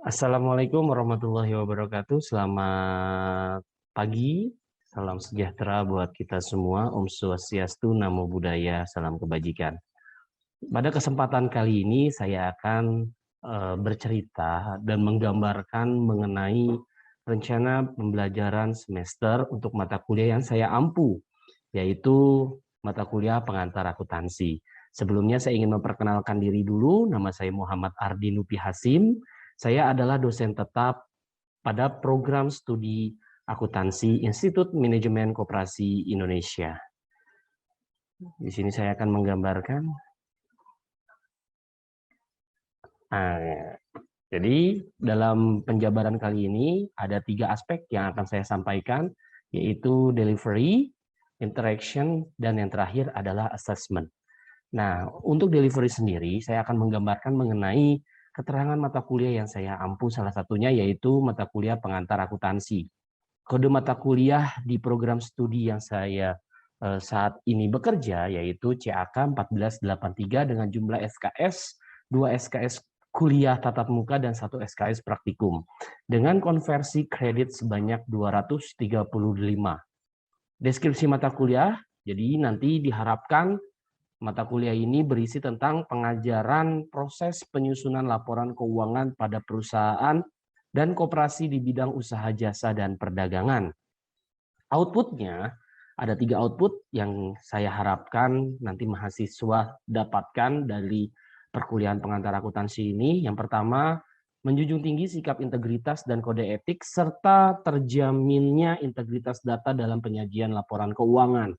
Assalamualaikum warahmatullahi wabarakatuh. Selamat pagi, salam sejahtera buat kita semua. Om Swastiastu, Namo Buddhaya, salam kebajikan. Pada kesempatan kali ini saya akan bercerita dan menggambarkan mengenai rencana pembelajaran semester untuk mata kuliah yang saya ampu, yaitu mata kuliah pengantar akuntansi. Sebelumnya saya ingin memperkenalkan diri dulu. Nama saya Muhammad Ardi Nupi Hasim. Saya adalah dosen tetap pada program studi akuntansi Institut Manajemen Koperasi Indonesia. Di sini saya akan menggambarkan. Nah, jadi dalam penjabaran kali ini ada 3 aspek yang akan saya sampaikan, yaitu delivery, interaction, dan yang terakhir adalah assessment. Nah, untuk delivery sendiri, saya akan menggambarkan mengenai keterangan mata kuliah yang saya ampu, salah satunya yaitu mata kuliah pengantar akuntansi. Kode mata kuliah di program studi yang saya saat ini bekerja yaitu CAK 1483 dengan jumlah SKS, 2 SKS kuliah tatap muka dan 1 SKS praktikum dengan konversi kredit sebanyak 235. Deskripsi mata kuliah, jadi nanti diharapkan mata kuliah ini berisi tentang pengajaran proses penyusunan laporan keuangan pada perusahaan dan koperasi di bidang usaha jasa dan perdagangan. Outputnya, ada 3 output yang saya harapkan nanti mahasiswa dapatkan dari perkuliahan pengantar akuntansi ini. Yang pertama, menjunjung tinggi sikap integritas dan kode etik, serta terjaminnya integritas data dalam penyajian laporan keuangan.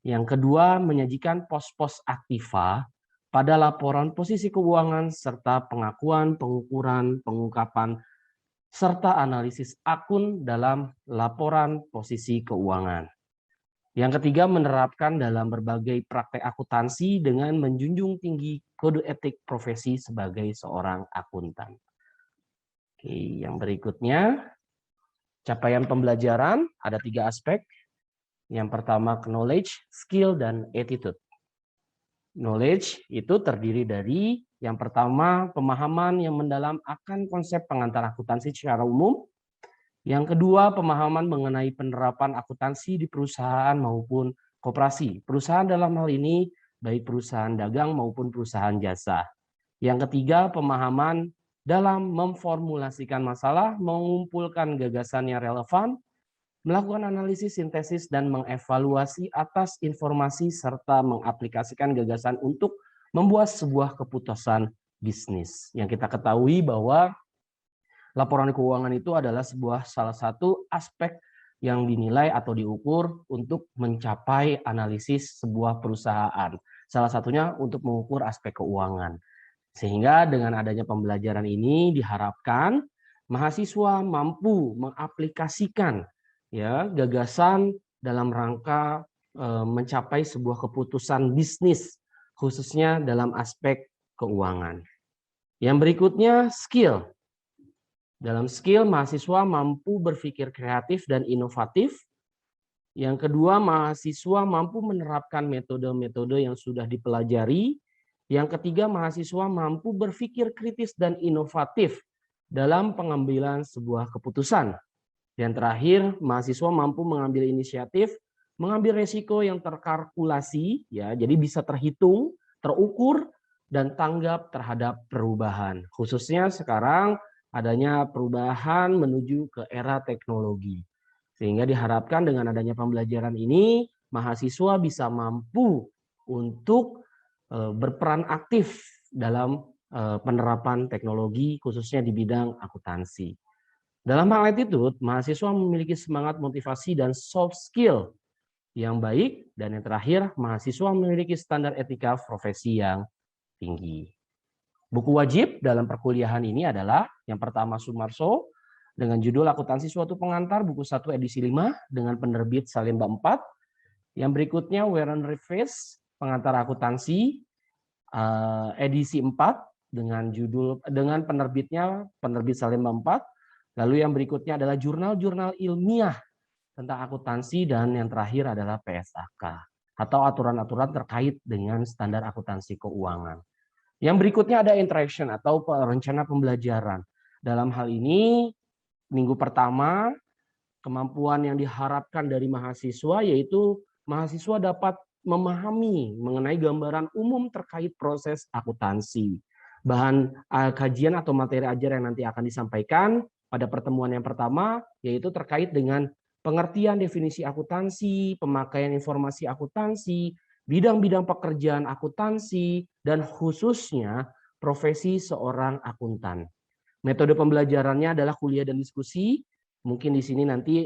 Yang kedua, menyajikan pos-pos aktiva pada laporan posisi keuangan serta pengakuan, pengukuran, pengungkapan, serta analisis akun dalam laporan posisi keuangan. Yang ketiga, menerapkan dalam berbagai praktek akuntansi dengan menjunjung tinggi kode etik profesi sebagai seorang akuntan. Oke, yang berikutnya, capaian pembelajaran ada 3 aspek. Yang pertama, knowledge, skill, dan attitude. Knowledge itu terdiri dari yang pertama, pemahaman yang mendalam akan konsep pengantar akuntansi secara umum. Yang kedua, pemahaman mengenai penerapan akuntansi di perusahaan maupun koperasi. Perusahaan dalam hal ini baik perusahaan dagang maupun perusahaan jasa. Yang ketiga, pemahaman dalam memformulasikan masalah, mengumpulkan gagasan yang relevan, melakukan analisis, sintesis, dan mengevaluasi atas informasi serta mengaplikasikan gagasan untuk membuat sebuah keputusan bisnis. Yang kita ketahui bahwa laporan keuangan itu adalah salah satu aspek yang dinilai atau diukur untuk mencapai analisis sebuah perusahaan. Salah satunya untuk mengukur aspek keuangan. Sehingga dengan adanya pembelajaran ini diharapkan mahasiswa mampu mengaplikasikan gagasan dalam rangka mencapai sebuah keputusan bisnis, khususnya dalam aspek keuangan. Yang berikutnya, skill. Dalam skill, mahasiswa mampu berpikir kreatif dan inovatif. Yang kedua, mahasiswa mampu menerapkan metode-metode yang sudah dipelajari. Yang ketiga, mahasiswa mampu berpikir kritis dan inovatif dalam pengambilan sebuah keputusan. Yang terakhir, mahasiswa mampu mengambil inisiatif, mengambil resiko yang terkalkulasi, jadi bisa terhitung, terukur, dan tanggap terhadap perubahan. Khususnya sekarang adanya perubahan menuju ke era teknologi. Sehingga diharapkan dengan adanya pembelajaran ini, mahasiswa bisa mampu untuk berperan aktif dalam penerapan teknologi, khususnya di bidang akuntansi. Dalam hal attitude, mahasiswa memiliki semangat, motivasi, dan soft skill yang baik. Dan yang terakhir, mahasiswa memiliki standar etika profesi yang tinggi. Buku wajib dalam perkuliahan ini adalah yang pertama Sumarso dengan judul Akuntansi Suatu Pengantar, buku 1 edisi 5 dengan penerbit Salemba 4. Yang berikutnya Warren Rifes, Pengantar Akuntansi edisi 4 dengan penerbitnya penerbit Salemba 4. Lalu yang berikutnya adalah jurnal-jurnal ilmiah tentang akuntansi, dan yang terakhir adalah PSAK atau aturan-aturan terkait dengan standar akuntansi keuangan. Yang berikutnya ada interaction atau rencana pembelajaran. Dalam hal ini, minggu pertama, kemampuan yang diharapkan dari mahasiswa yaitu mahasiswa dapat memahami mengenai gambaran umum terkait proses akuntansi. Bahan kajian atau materi ajar yang nanti akan disampaikan pada pertemuan yang pertama yaitu terkait dengan pengertian definisi akuntansi, pemakaian informasi akuntansi, bidang-bidang pekerjaan akuntansi, dan khususnya profesi seorang akuntan. Metode pembelajarannya adalah kuliah dan diskusi. Mungkin di sini nanti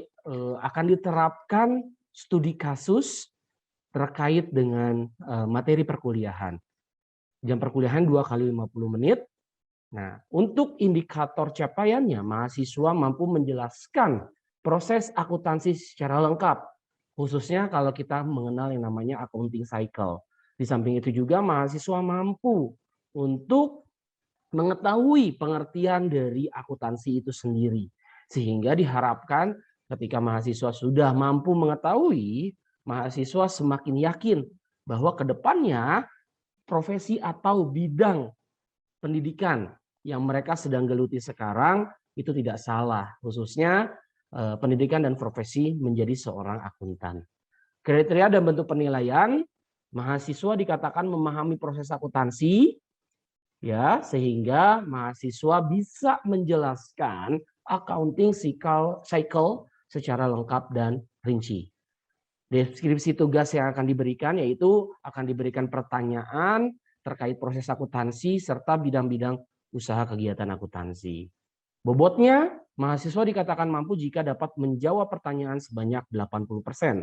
akan diterapkan studi kasus terkait dengan materi perkuliahan. Jam perkuliahan 2 kali 50 menit. Nah, untuk indikator capaiannya, mahasiswa mampu menjelaskan proses akuntansi secara lengkap. Khususnya kalau kita mengenal yang namanya accounting cycle. Di samping itu juga mahasiswa mampu untuk mengetahui pengertian dari akuntansi itu sendiri. Sehingga diharapkan ketika mahasiswa sudah mampu mengetahui, mahasiswa semakin yakin bahwa ke depannya profesi atau bidang pendidikan yang mereka sedang geluti sekarang itu tidak salah, khususnya pendidikan dan profesi menjadi seorang akuntan. Kriteria dan bentuk penilaian, mahasiswa dikatakan memahami proses akuntansi, ya, sehingga mahasiswa bisa menjelaskan accounting cycle secara lengkap dan rinci. Deskripsi tugas yang akan diberikan yaitu akan diberikan pertanyaan terkait proses akuntansi serta bidang-bidang usaha kegiatan akuntansi. Bobotnya, mahasiswa dikatakan mampu jika dapat menjawab pertanyaan sebanyak 80%.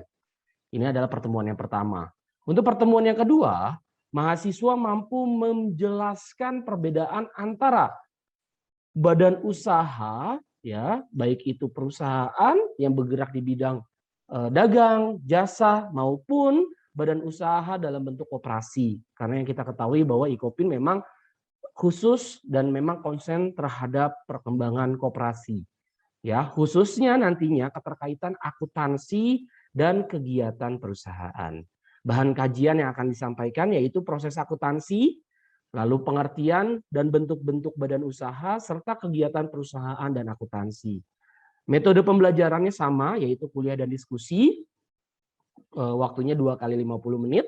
Ini adalah pertemuan yang pertama. Untuk pertemuan yang kedua, mahasiswa mampu menjelaskan perbedaan antara badan usaha, ya, baik itu perusahaan yang bergerak di bidang dagang, jasa, maupun badan usaha dalam bentuk koperasi. Karena yang kita ketahui bahwa Icopin memang khusus dan memang konsen terhadap perkembangan koperasi. Ya, khususnya nantinya keterkaitan akuntansi dan kegiatan perusahaan. Bahan kajian yang akan disampaikan yaitu proses akuntansi, lalu pengertian dan bentuk-bentuk badan usaha, serta kegiatan perusahaan dan akuntansi. Metode pembelajarannya sama, yaitu kuliah dan diskusi, waktunya 2 kali 50 menit.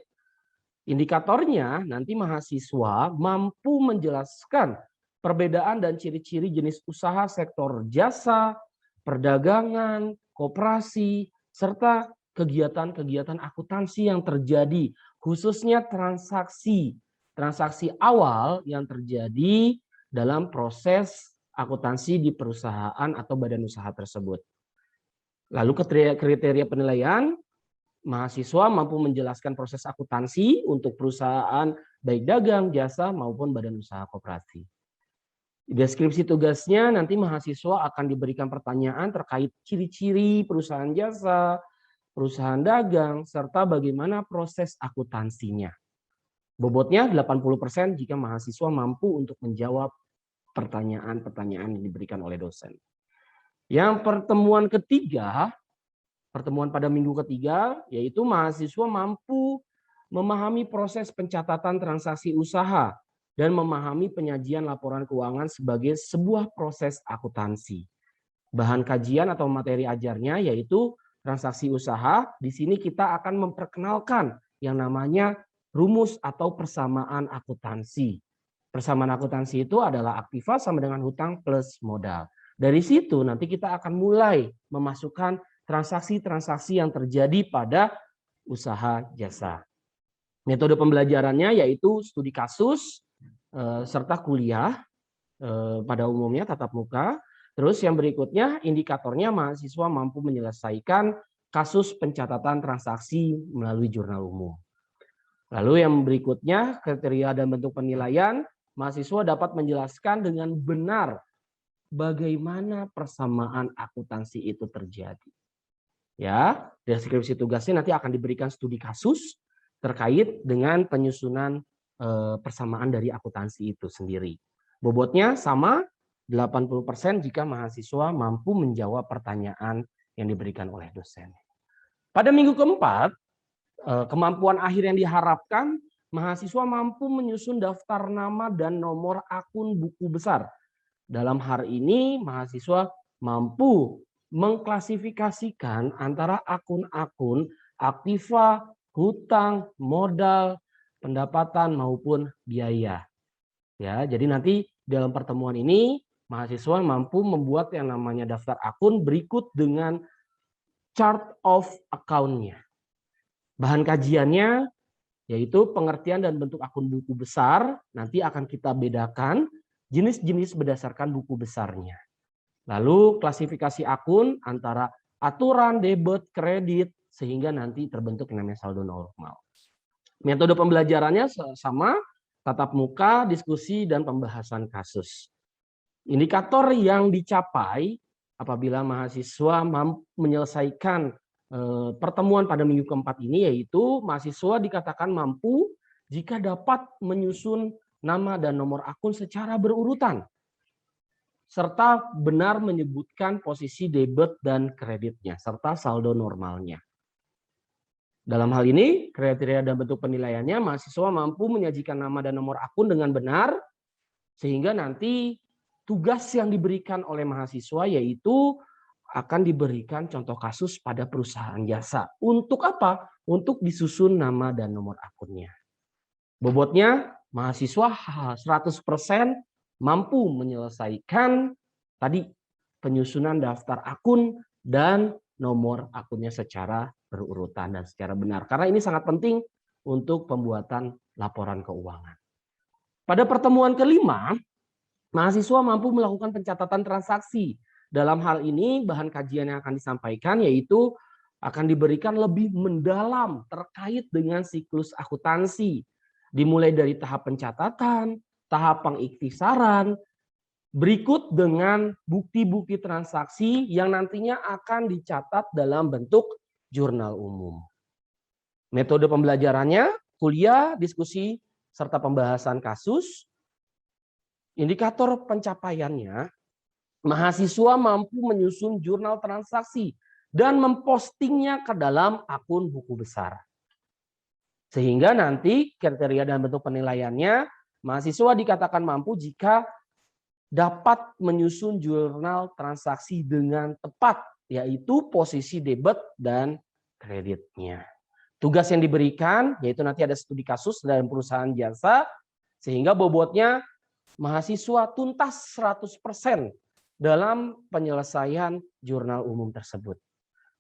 Indikatornya nanti mahasiswa mampu menjelaskan perbedaan dan ciri-ciri jenis usaha sektor jasa, perdagangan, koperasi, serta kegiatan-kegiatan akuntansi yang terjadi, khususnya transaksi awal yang terjadi dalam proses akuntansi di perusahaan atau badan usaha tersebut. Lalu kriteria penilaian, mahasiswa mampu menjelaskan proses akuntansi untuk perusahaan baik dagang, jasa, maupun badan usaha koperasi. Deskripsi tugasnya nanti mahasiswa akan diberikan pertanyaan terkait ciri-ciri perusahaan jasa, perusahaan dagang, serta bagaimana proses akuntansinya. Bobotnya 80% jika mahasiswa mampu untuk menjawab pertanyaan-pertanyaan yang diberikan oleh dosen. Yang pertemuan ketiga, pertemuan pada minggu ketiga, yaitu mahasiswa mampu memahami proses pencatatan transaksi usaha dan memahami penyajian laporan keuangan sebagai sebuah proses akuntansi. Bahan kajian atau materi ajarnya yaitu transaksi usaha. Di sini kita akan memperkenalkan yang namanya rumus atau persamaan akuntansi. Persamaan akuntansi itu adalah aktiva sama dengan hutang plus modal. Dari situ nanti kita akan mulai memasukkan transaksi-transaksi yang terjadi pada usaha jasa. Metode pembelajarannya yaitu studi kasus serta kuliah pada umumnya tatap muka. Terus yang berikutnya indikatornya mahasiswa mampu menyelesaikan kasus pencatatan transaksi melalui jurnal umum. Lalu yang berikutnya kriteria dan bentuk penilaian, mahasiswa dapat menjelaskan dengan benar bagaimana persamaan akuntansi itu terjadi. Ya, deskripsi tugasnya nanti akan diberikan studi kasus terkait dengan penyusunan persamaan dari akuntansi itu sendiri. Bobotnya sama 80% jika mahasiswa mampu menjawab pertanyaan yang diberikan oleh dosen. Pada minggu keempat, kemampuan akhir yang diharapkan, mahasiswa mampu menyusun daftar nama dan nomor akun buku besar Dalam hal ini mahasiswa mampu mengklasifikasikan antara akun-akun aktiva, hutang, modal, pendapatan maupun biaya. Ya, jadi nanti dalam pertemuan ini mahasiswa mampu membuat yang namanya daftar akun berikut dengan chart of account-nya. Bahan kajiannya yaitu pengertian dan bentuk akun buku besar, nanti akan kita bedakan jenis-jenis berdasarkan buku besarnya. Lalu klasifikasi akun antara aturan, debit, kredit, sehingga nanti terbentuk yang namanya saldo normal. Metode pembelajarannya sama, tatap muka, diskusi, dan pembahasan kasus. Indikator yang dicapai apabila mahasiswa menyelesaikan pertemuan pada minggu keempat ini yaitu mahasiswa dikatakan mampu jika dapat menyusun nama dan nomor akun secara berurutan serta benar menyebutkan posisi debit dan kreditnya serta saldo normalnya. Dalam hal ini kriteria dan bentuk penilaiannya mahasiswa mampu menyajikan nama dan nomor akun dengan benar sehingga nanti tugas yang diberikan oleh mahasiswa yaitu akan diberikan contoh kasus pada perusahaan jasa. Untuk apa? Untuk disusun nama dan nomor akunnya. Bobotnya mahasiswa 100% mampu menyelesaikan tadi penyusunan daftar akun dan nomor akunnya secara berurutan dan secara benar. Karena ini sangat penting untuk pembuatan laporan keuangan. Pada pertemuan kelima, mahasiswa mampu melakukan pencatatan transaksi. Dalam hal ini bahan kajian yang akan disampaikan yaitu akan diberikan lebih mendalam terkait dengan siklus akuntansi. Dimulai dari tahap pencatatan, tahap pengiktisaran, berikut dengan bukti-bukti transaksi yang nantinya akan dicatat dalam bentuk jurnal umum. Metode pembelajarannya, kuliah, diskusi, serta pembahasan kasus. Indikator pencapaiannya, mahasiswa mampu menyusun jurnal transaksi dan mempostingnya ke dalam akun buku besar. Sehingga nanti kriteria dan bentuk penilaiannya, mahasiswa dikatakan mampu jika dapat menyusun jurnal transaksi dengan tepat, yaitu posisi debit dan kreditnya. Tugas yang diberikan, yaitu nanti ada studi kasus dalam perusahaan jasa, sehingga bobotnya mahasiswa tuntas 100% dalam penyelesaian jurnal umum tersebut.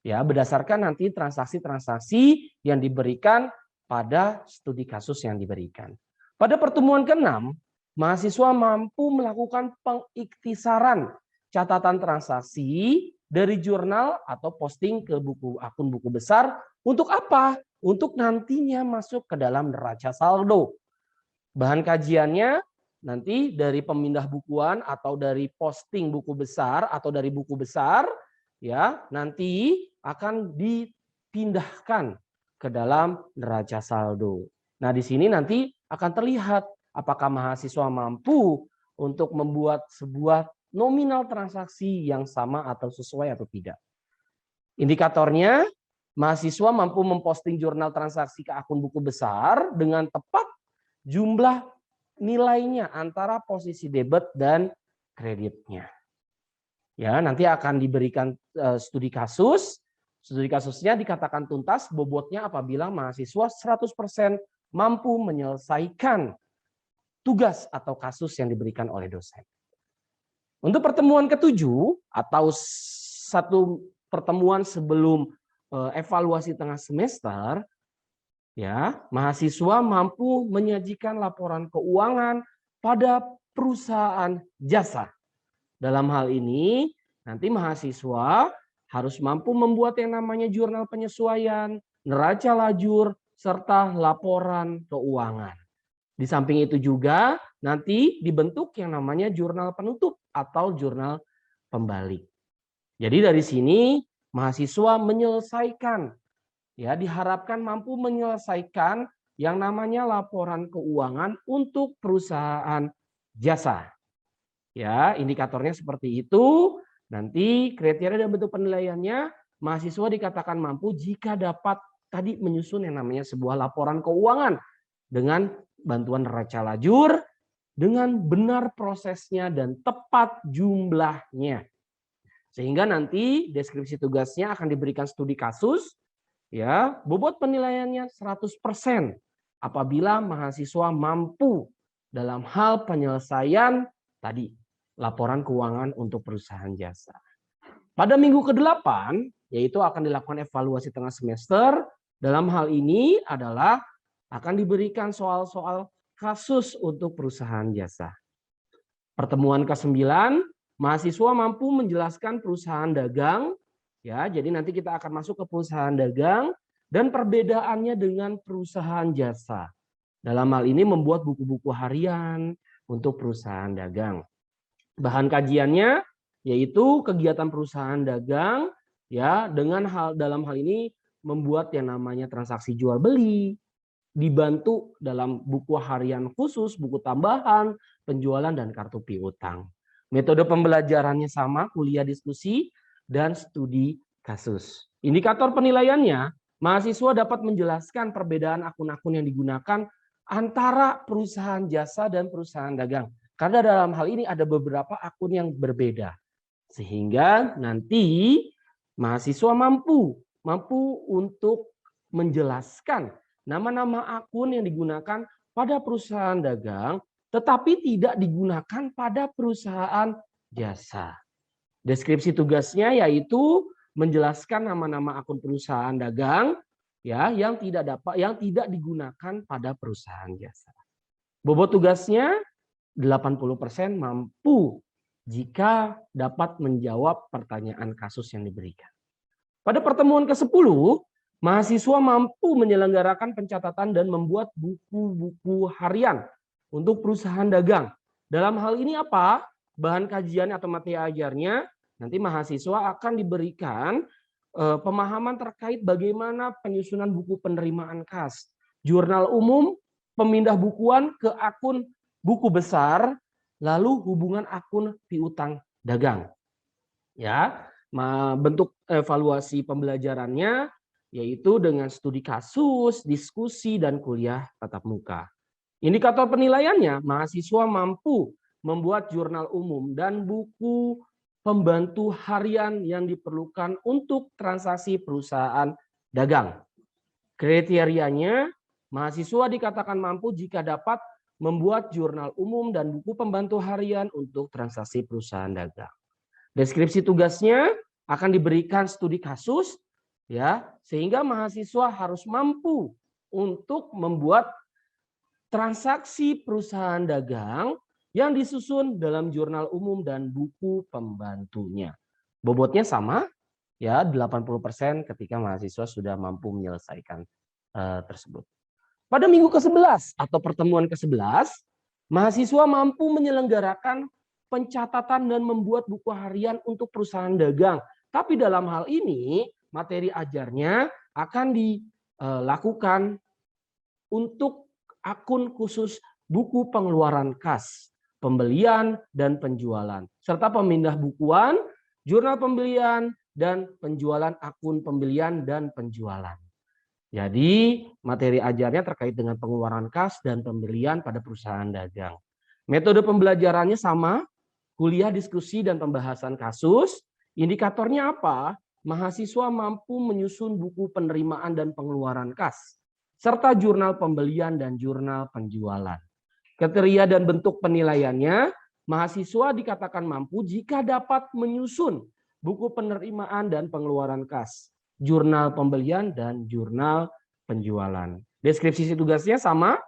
Ya, berdasarkan nanti transaksi-transaksi yang diberikan pada studi kasus yang diberikan. Pada pertemuan ke-6, mahasiswa mampu melakukan pengiktisaran catatan transaksi dari jurnal atau posting ke akun buku besar. Untuk apa? Untuk nantinya masuk ke dalam neraca saldo. Bahan kajiannya nanti dari pemindah bukuan atau dari posting buku besar atau dari buku besar ya nanti akan dipindahkan ke dalam neraca saldo. Nah, di sini nanti akan terlihat apakah mahasiswa mampu untuk membuat sebuah nominal transaksi yang sama atau sesuai atau tidak. Indikatornya, mahasiswa mampu memposting jurnal transaksi ke akun buku besar dengan tepat jumlah nilainya antara posisi debit dan kreditnya. Ya, nanti akan diberikan studi kasus. Studi kasusnya dikatakan tuntas, bobotnya apabila mahasiswa 100% mampu menyelesaikan tugas atau kasus yang diberikan oleh dosen. Untuk pertemuan ke-7 atau satu pertemuan sebelum evaluasi tengah semester, ya, mahasiswa mampu menyajikan laporan keuangan pada perusahaan jasa. Dalam hal ini, nanti mahasiswa harus mampu membuat yang namanya jurnal penyesuaian, neraca lajur, serta laporan keuangan. Di samping itu juga nanti dibentuk yang namanya jurnal penutup atau jurnal pembalik. Jadi dari sini mahasiswa menyelesaikan, ya diharapkan mampu menyelesaikan yang namanya laporan keuangan untuk perusahaan jasa. Ya, indikatornya seperti itu. Nanti kriteria dan bentuk penilaiannya, mahasiswa dikatakan mampu jika dapat tadi menyusun yang namanya sebuah laporan keuangan dengan bantuan neraca lajur, dengan benar prosesnya dan tepat jumlahnya. Sehingga nanti deskripsi tugasnya akan diberikan studi kasus, ya, bobot penilaiannya 100% apabila mahasiswa mampu dalam hal penyelesaian tadi laporan keuangan untuk perusahaan jasa. Pada minggu ke-8, yaitu akan dilakukan evaluasi tengah semester. Dalam hal ini adalah akan diberikan soal-soal kasus untuk perusahaan jasa. Pertemuan ke-9, mahasiswa mampu menjelaskan perusahaan dagang. Ya, jadi nanti kita akan masuk ke perusahaan dagang dan perbedaannya dengan perusahaan jasa. Dalam hal ini membuat buku-buku harian untuk perusahaan dagang. Bahan kajiannya yaitu kegiatan perusahaan dagang, ya, dengan dalam hal ini membuat yang namanya transaksi jual beli, dibantu dalam buku harian khusus, buku tambahan, penjualan, dan kartu piutang. Metode pembelajarannya sama, kuliah diskusi dan studi kasus. Indikator penilaiannya, mahasiswa dapat menjelaskan perbedaan akun-akun yang digunakan antara perusahaan jasa dan perusahaan dagang. Karena dalam hal ini ada beberapa akun yang berbeda. Sehingga nanti mahasiswa mampu untuk menjelaskan nama-nama akun yang digunakan pada perusahaan dagang, tetapi tidak digunakan pada perusahaan jasa. Deskripsi tugasnya yaitu menjelaskan nama-nama akun perusahaan dagang, ya, yang tidak digunakan pada perusahaan jasa. Bobot tugasnya 80% mampu jika dapat menjawab pertanyaan kasus yang diberikan. Pada pertemuan ke-10, mahasiswa mampu menyelenggarakan pencatatan dan membuat buku-buku harian untuk perusahaan dagang. Dalam hal ini apa? Bahan kajian atau materi ajarnya, nanti mahasiswa akan diberikan pemahaman terkait bagaimana penyusunan buku penerimaan kas, jurnal umum, pemindah bukuan ke akun buku besar, lalu hubungan akun piutang dagang. Ya, bentuk evaluasi pembelajarannya yaitu dengan studi kasus, diskusi, dan kuliah tatap muka. Indikator penilaiannya, mahasiswa mampu membuat jurnal umum dan buku pembantu harian yang diperlukan untuk transaksi perusahaan dagang. Kriterianya, mahasiswa dikatakan mampu jika dapat membuat jurnal umum dan buku pembantu harian untuk transaksi perusahaan dagang. Deskripsi tugasnya akan diberikan studi kasus, ya, sehingga mahasiswa harus mampu untuk membuat transaksi perusahaan dagang yang disusun dalam jurnal umum dan buku pembantunya. Bobotnya sama, ya, 80% ketika mahasiswa sudah mampu menyelesaikan tersebut. Pada minggu ke-11 atau pertemuan ke-11, mahasiswa mampu menyelenggarakan pencatatan dan membuat buku harian untuk perusahaan dagang. Tapi dalam hal ini, materi ajarnya akan dilakukan untuk akun khusus buku pengeluaran kas, pembelian dan penjualan, serta pemindah bukuan, jurnal pembelian, dan penjualan akun pembelian dan penjualan. Jadi materi ajarnya terkait dengan pengeluaran kas dan pembelian pada perusahaan dagang. Metode pembelajarannya sama, kuliah diskusi dan pembahasan kasus. Indikatornya apa? Mahasiswa mampu menyusun buku penerimaan dan pengeluaran kas, serta jurnal pembelian dan jurnal penjualan. Kriteria dan bentuk penilaiannya, mahasiswa dikatakan mampu jika dapat menyusun buku penerimaan dan pengeluaran kas, jurnal pembelian, dan jurnal penjualan. Deskripsi tugasnya sama,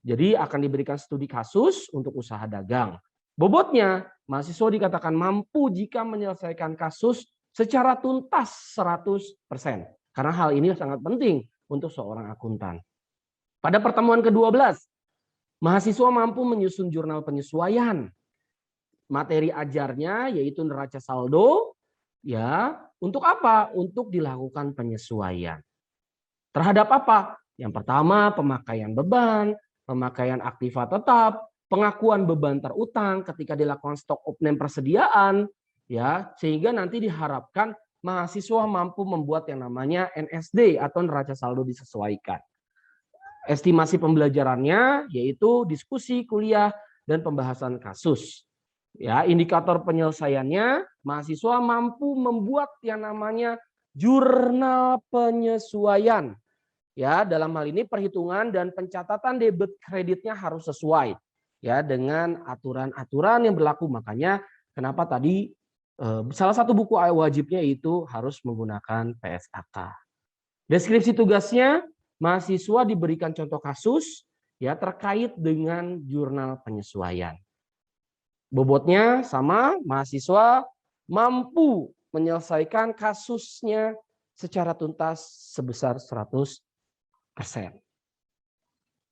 jadi akan diberikan studi kasus untuk usaha dagang. Bobotnya, mahasiswa dikatakan mampu jika menyelesaikan kasus secara tuntas 100%. Karena hal ini sangat penting untuk seorang akuntan. Pada pertemuan ke-12, mahasiswa mampu menyusun jurnal penyesuaian. Materi ajarnya yaitu neraca saldo, ya, untuk apa? Untuk dilakukan penyesuaian. Terhadap apa? Yang pertama, pemakaian beban, pemakaian aktiva tetap, pengakuan beban terutang ketika dilakukan stok opname persediaan, ya, sehingga nanti diharapkan mahasiswa mampu membuat yang namanya NSD atau neraca saldo disesuaikan. Estimasi pembelajarannya yaitu diskusi, kuliah, dan pembahasan kasus. Ya, indikator penyelesaiannya, mahasiswa mampu membuat yang namanya jurnal penyesuaian. Ya, dalam hal ini perhitungan dan pencatatan debit kreditnya harus sesuai ya dengan aturan-aturan yang berlaku. Makanya kenapa tadi salah satu buku wajibnya itu harus menggunakan PSAK. Deskripsi tugasnya, mahasiswa diberikan contoh kasus ya terkait dengan jurnal penyesuaian. Bobotnya sama, mahasiswa mampu menyelesaikan kasusnya secara tuntas sebesar 100%.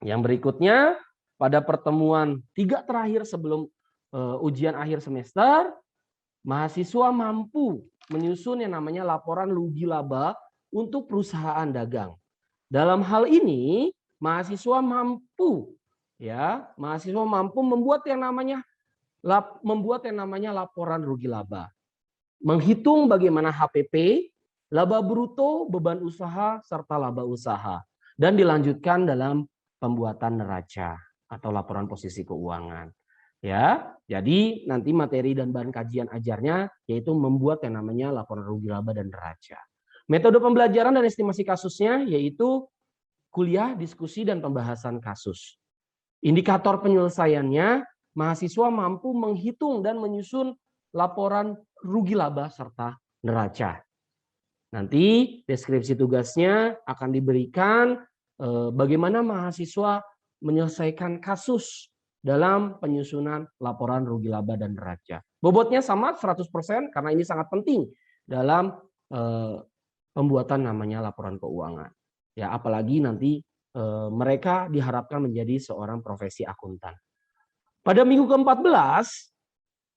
Yang berikutnya, pada pertemuan 3 terakhir sebelum ujian akhir semester, mahasiswa mampu menyusun yang namanya laporan rugi laba untuk perusahaan dagang. Dalam hal ini, mahasiswa mampu membuat yang namanya laporan rugi laba. Menghitung bagaimana HPP, laba bruto, beban usaha, serta laba usaha. Dan dilanjutkan dalam pembuatan neraca atau laporan posisi keuangan. Ya, jadi nanti materi dan bahan kajian ajarnya yaitu membuat yang namanya laporan rugi laba dan neraca. Metode pembelajaran dan estimasi kasusnya yaitu kuliah, diskusi, dan pembahasan kasus. Indikator penyelesaiannya, mahasiswa mampu menghitung dan menyusun laporan rugi laba serta neraca. Nanti deskripsi tugasnya akan diberikan bagaimana mahasiswa menyelesaikan kasus dalam penyusunan laporan rugi laba dan neraca. Bobotnya sama 100% karena ini sangat penting dalam pembuatan namanya laporan keuangan. Ya, apalagi nanti mereka diharapkan menjadi seorang profesi akuntan. Pada minggu ke-14,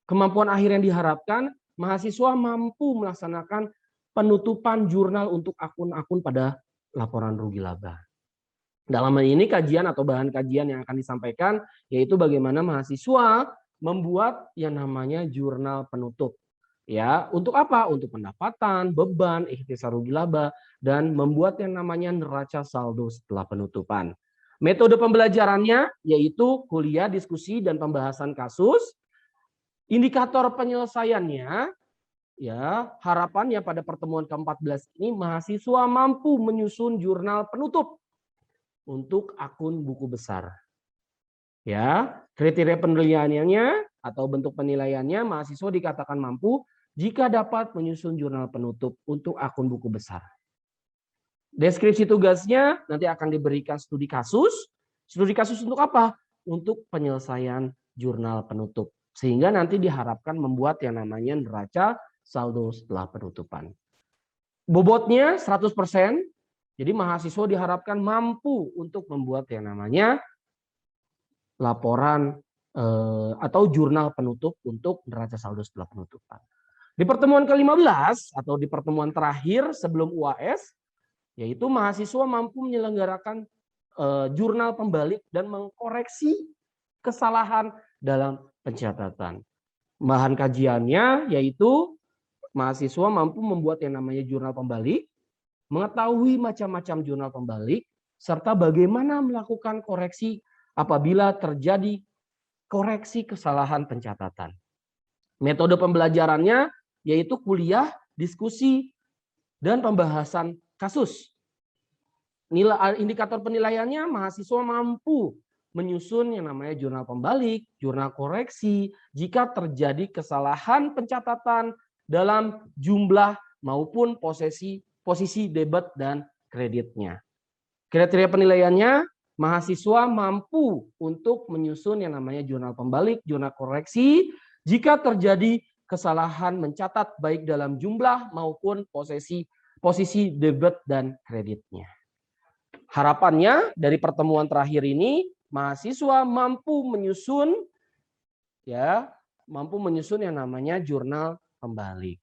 kemampuan akhir yang diharapkan, mahasiswa mampu melaksanakan penutupan jurnal untuk akun-akun pada laporan rugi laba. Dalam hal ini kajian atau bahan kajian yang akan disampaikan yaitu bagaimana mahasiswa membuat yang namanya jurnal penutup. Ya, untuk apa? Untuk pendapatan, beban, ikhtisar rugi laba, dan membuat yang namanya neraca saldo setelah penutupan. Metode pembelajarannya yaitu kuliah, diskusi, dan pembahasan kasus. Indikator penyelesaiannya, ya harapannya pada pertemuan ke-14 ini mahasiswa mampu menyusun jurnal penutup untuk akun buku besar. Ya, kriteria penilaiannya atau bentuk penilaiannya mahasiswa dikatakan mampu jika dapat menyusun jurnal penutup untuk akun buku besar. Deskripsi tugasnya nanti akan diberikan studi kasus. Studi kasus untuk apa? Untuk penyelesaian jurnal penutup. Sehingga nanti diharapkan membuat yang namanya neraca saldo setelah penutupan. Bobotnya 100%. Jadi mahasiswa diharapkan mampu untuk membuat yang namanya laporan atau jurnal penutup untuk neraca saldo setelah penutupan. Di pertemuan ke-15 atau di pertemuan terakhir sebelum UAS, yaitu mahasiswa mampu menyelenggarakan jurnal pembalik dan mengkoreksi kesalahan dalam pencatatan. Bahan kajiannya yaitu mahasiswa mampu membuat yang namanya jurnal pembalik, mengetahui macam-macam jurnal pembalik, serta bagaimana melakukan koreksi apabila terjadi koreksi kesalahan pencatatan. Metode pembelajarannya yaitu kuliah, diskusi, dan pembahasan kasus. Indikator penilaiannya mahasiswa mampu menyusun yang namanya jurnal pembalik, jurnal koreksi, jika terjadi kesalahan pencatatan dalam jumlah maupun posisi debit dan kreditnya. Kriteria penilaiannya, mahasiswa mampu untuk menyusun yang namanya jurnal pembalik, jurnal koreksi, jika terjadi kesalahan mencatat baik dalam jumlah maupun posisi debit dan kreditnya. Harapannya dari pertemuan terakhir ini, mahasiswa mampu menyusun yang namanya jurnal pembalik.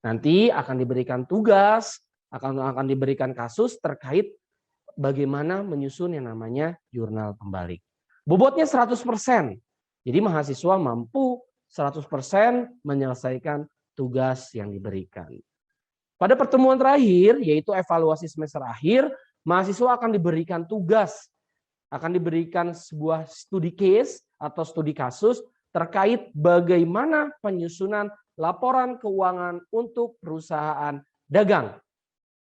Nanti akan diberikan tugas, akan diberikan kasus terkait bagaimana menyusun yang namanya jurnal pembalik. Bobotnya 100%. Jadi mahasiswa mampu 100% menyelesaikan tugas yang diberikan. Pada pertemuan terakhir, yaitu evaluasi semester akhir, mahasiswa akan diberikan tugas, akan diberikan sebuah studi case atau studi kasus terkait bagaimana penyusunan laporan keuangan untuk perusahaan dagang.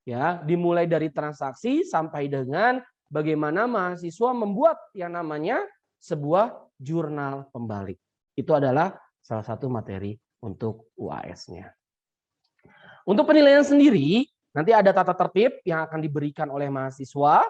Ya, dimulai dari transaksi sampai dengan bagaimana mahasiswa membuat yang namanya sebuah jurnal pembalik. Itu adalah salah satu materi untuk UAS-nya. Untuk penilaian sendiri, nanti ada tata tertib yang akan diberikan oleh mahasiswa.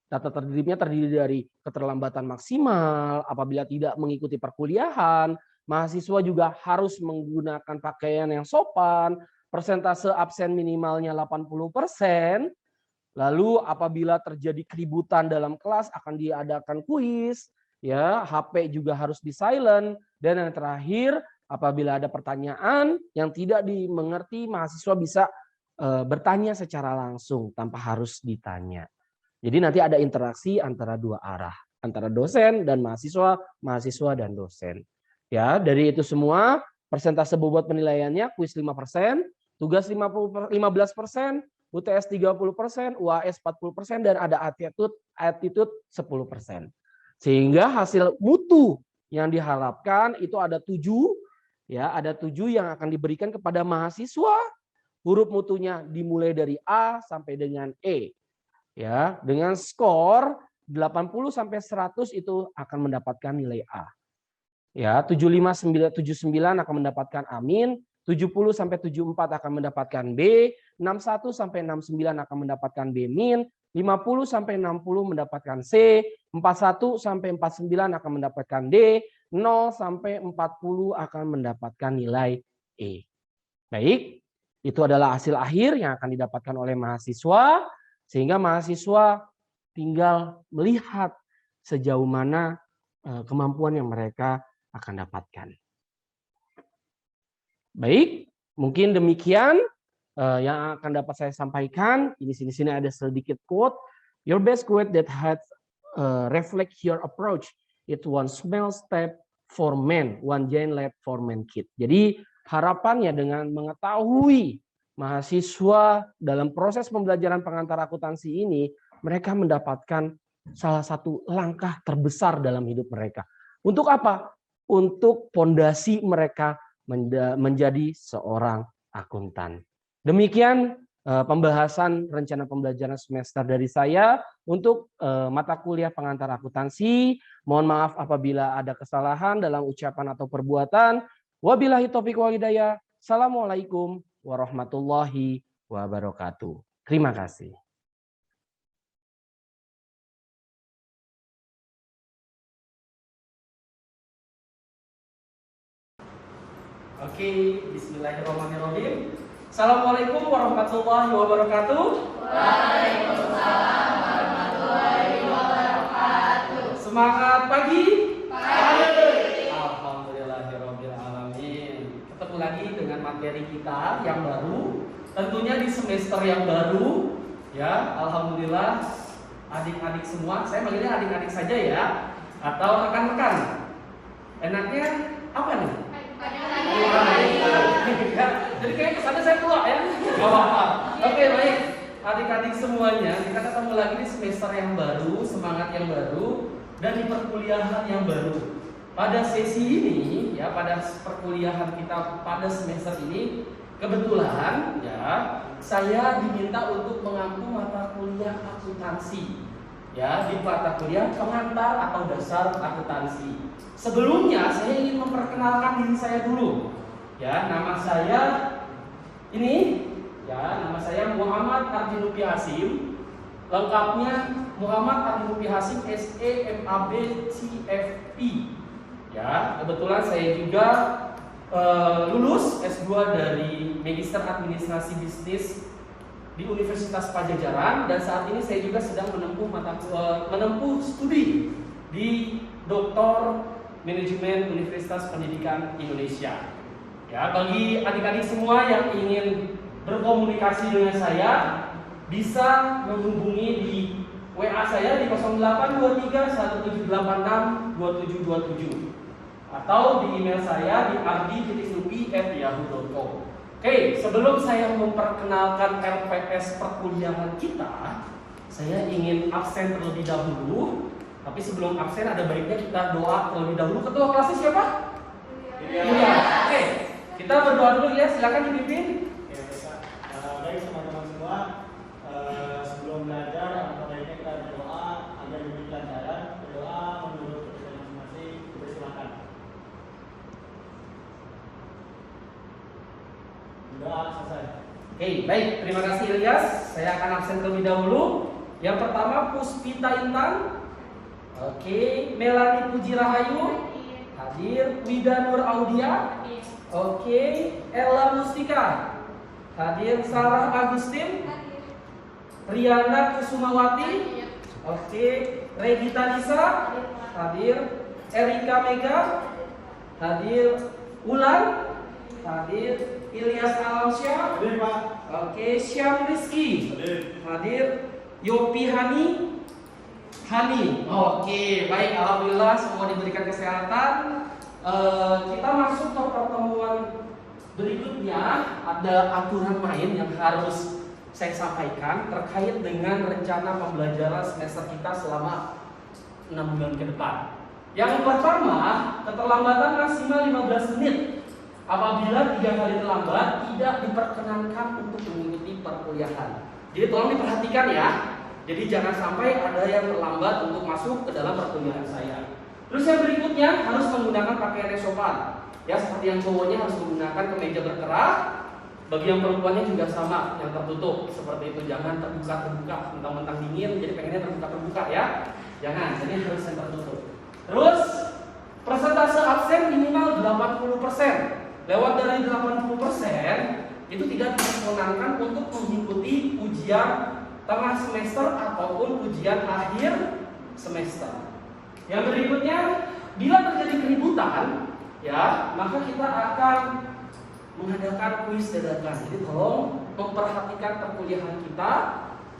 Tata tertibnya terdiri dari keterlambatan maksimal, apabila tidak mengikuti perkuliahan, mahasiswa juga harus menggunakan pakaian yang sopan, persentase absen minimalnya 80%, lalu apabila terjadi keributan dalam kelas akan diadakan kuis, ya, HP juga harus di silent, dan yang terakhir apabila ada pertanyaan yang tidak dimengerti, mahasiswa bisa bertanya secara langsung tanpa harus ditanya. Jadi nanti ada interaksi antara dua arah, antara dosen dan mahasiswa, mahasiswa dan dosen. Ya, dari itu semua persentase bobot penilaiannya kuis 5%, tugas 15%, UTS 30%, UAS 40%, dan ada attitude 10%. Sehingga hasil mutu yang diharapkan itu ada 7, ya, ada 7 yang akan diberikan kepada mahasiswa. Huruf mutunya dimulai dari A sampai dengan E. Ya, dengan skor 80 sampai 100 itu akan mendapatkan nilai A. Ya, 75 akan mendapatkan amin, 70 sampai 74 akan mendapatkan B, 61 sampai 69 akan mendapatkan B min, 50 sampai 60 mendapatkan C, 41 sampai 49 akan mendapatkan D, 0 sampai 40 akan mendapatkan nilai E. Baik, itu adalah hasil akhir yang akan didapatkan oleh mahasiswa, sehingga mahasiswa tinggal melihat sejauh mana kemampuan yang mereka akan dapatkan. Baik, mungkin demikian yang akan dapat saya sampaikan. Di sini ada sedikit quote. Your best quote that had reflect your approach. It one small step for men, one giant leap for mankind. Jadi harapannya dengan mengetahui mahasiswa dalam proses pembelajaran pengantar akuntansi ini, mereka mendapatkan salah satu langkah terbesar dalam hidup mereka. Untuk apa? Untuk pondasi mereka menjadi seorang akuntan. Demikian pembahasan rencana pembelajaran semester dari saya untuk mata kuliah pengantar akuntansi. Mohon maaf apabila ada kesalahan dalam ucapan atau perbuatan. Wabillahi taufiq wal hidayah. Assalamualaikum warahmatullahi wabarakatuh. Terima kasih. Oke, bismillahirrahmanirrahim. Assalamualaikum warahmatullahi wabarakatuh. Waalaikumsalam warahmatullahi wabarakatuh. Semangat pagi. Pagi. Alhamdulillahirabbil alamin. Ketemu lagi dengan materi kita yang baru, tentunya di semester yang baru. Ya, alhamdulillah adik-adik semua. Saya manggilnya adik-adik saja ya, atau rekan-rekan. Enaknya apa nih? Jadi kayak kesannya saya tua ya. Oke, baik. Adik-adik semuanya, kita ketemu lagi di semester yang baru, semangat yang baru, dan di perkuliahan yang baru. Pada sesi ini, ya, pada perkuliahan kita pada semester ini, kebetulan ya, saya diminta untuk mengampu mata kuliah akuntansi. Ya, di mata kuliah pengantar atau dasar akuntansi. Sebelumnya saya ingin memperkenalkan diri saya dulu. Ya, nama saya ini, ya, nama saya Muhammad Ardi Lutfi Hasim. Lengkapnya Muhammad Ardi Lutfi Hasim SEMAB CFP. Ya, kebetulan saya juga lulus S2 dari Magister Administrasi Bisnis di Universitas Pajajaran, dan saat ini saya juga sedang menempuh studi di Doktor Manajemen Universitas Pendidikan Indonesia. Ya, bagi adik-adik semua yang ingin berkomunikasi dengan saya, bisa menghubungi di WA saya di 0823 1786 2727 atau di email saya di ardi.lupi@yahoo.com. Oke, sebelum saya memperkenalkan RPS perkuliahan kita, saya ingin absen terlebih dahulu Tapi sebelum absen ada baiknya kita doa terlebih dahulu. Ketua kelasnya siapa? Iya. Oke, kita berdoa dulu ya. Silakan dipimpin. Ya, baik teman-teman semua, sebelum belajar atau baiknya kita berdoa agar diberi pelajaran. Berdoa menurut kepercayaan masing-masing. Silakan. Doa selesai. Oke, baik. Terima kasih Ilyas. Saya akan absen terlebih dahulu. Yang pertama Puspita Intan. Oke, Melani Puji Rahayu. Hadir. Wida Nur Audia. Oke, Ella Mustika. Hadir. Sarah Agustin. Riana Kusumawati. Oke, Regita Nisa. Hadir. Erika Mega. Hadir. Ulan. Hadir. Ilyas Alamsyah. Hadir, Pak. Oke, Syam Rizky. Hadir. Yopi Hani. Oke, baik. Alhamdulillah semua diberikan kesehatan. Kita masuk ke pertemuan berikutnya. Ada aturan main yang harus saya sampaikan terkait dengan rencana pembelajaran semester kita selama 6 bulan ke depan. Yang pertama, keterlambatan maksimal 15 menit. Apabila 3 kali terlambat, tidak diperkenankan untuk mengikuti perkuliahan. Jadi tolong diperhatikan ya. Jadi jangan sampai ada yang terlambat untuk masuk ke dalam perkuliahan saya. Terus yang berikutnya harus menggunakan pakaian yang sopan. Ya, seperti yang cowoknya harus menggunakan kemeja berkerah. Bagi yang perempuannya juga sama, yang tertutup. Seperti itu, jangan terbuka-terbuka, mentang-mentang dingin, jadi pengennya terbuka-terbuka ya. Jangan, jadi harus yang tertutup. Terus persentase absen minimal 80%. Lewat dari 80% itu tidak diperkenankan untuk mengikuti ujian tengah semester ataupun ujian akhir semester. Yang berikutnya, bila terjadi keributan, ya, maka kita akan mengadakan kuis dadakan. Jadi tolong memperhatikan perkuliahan kita,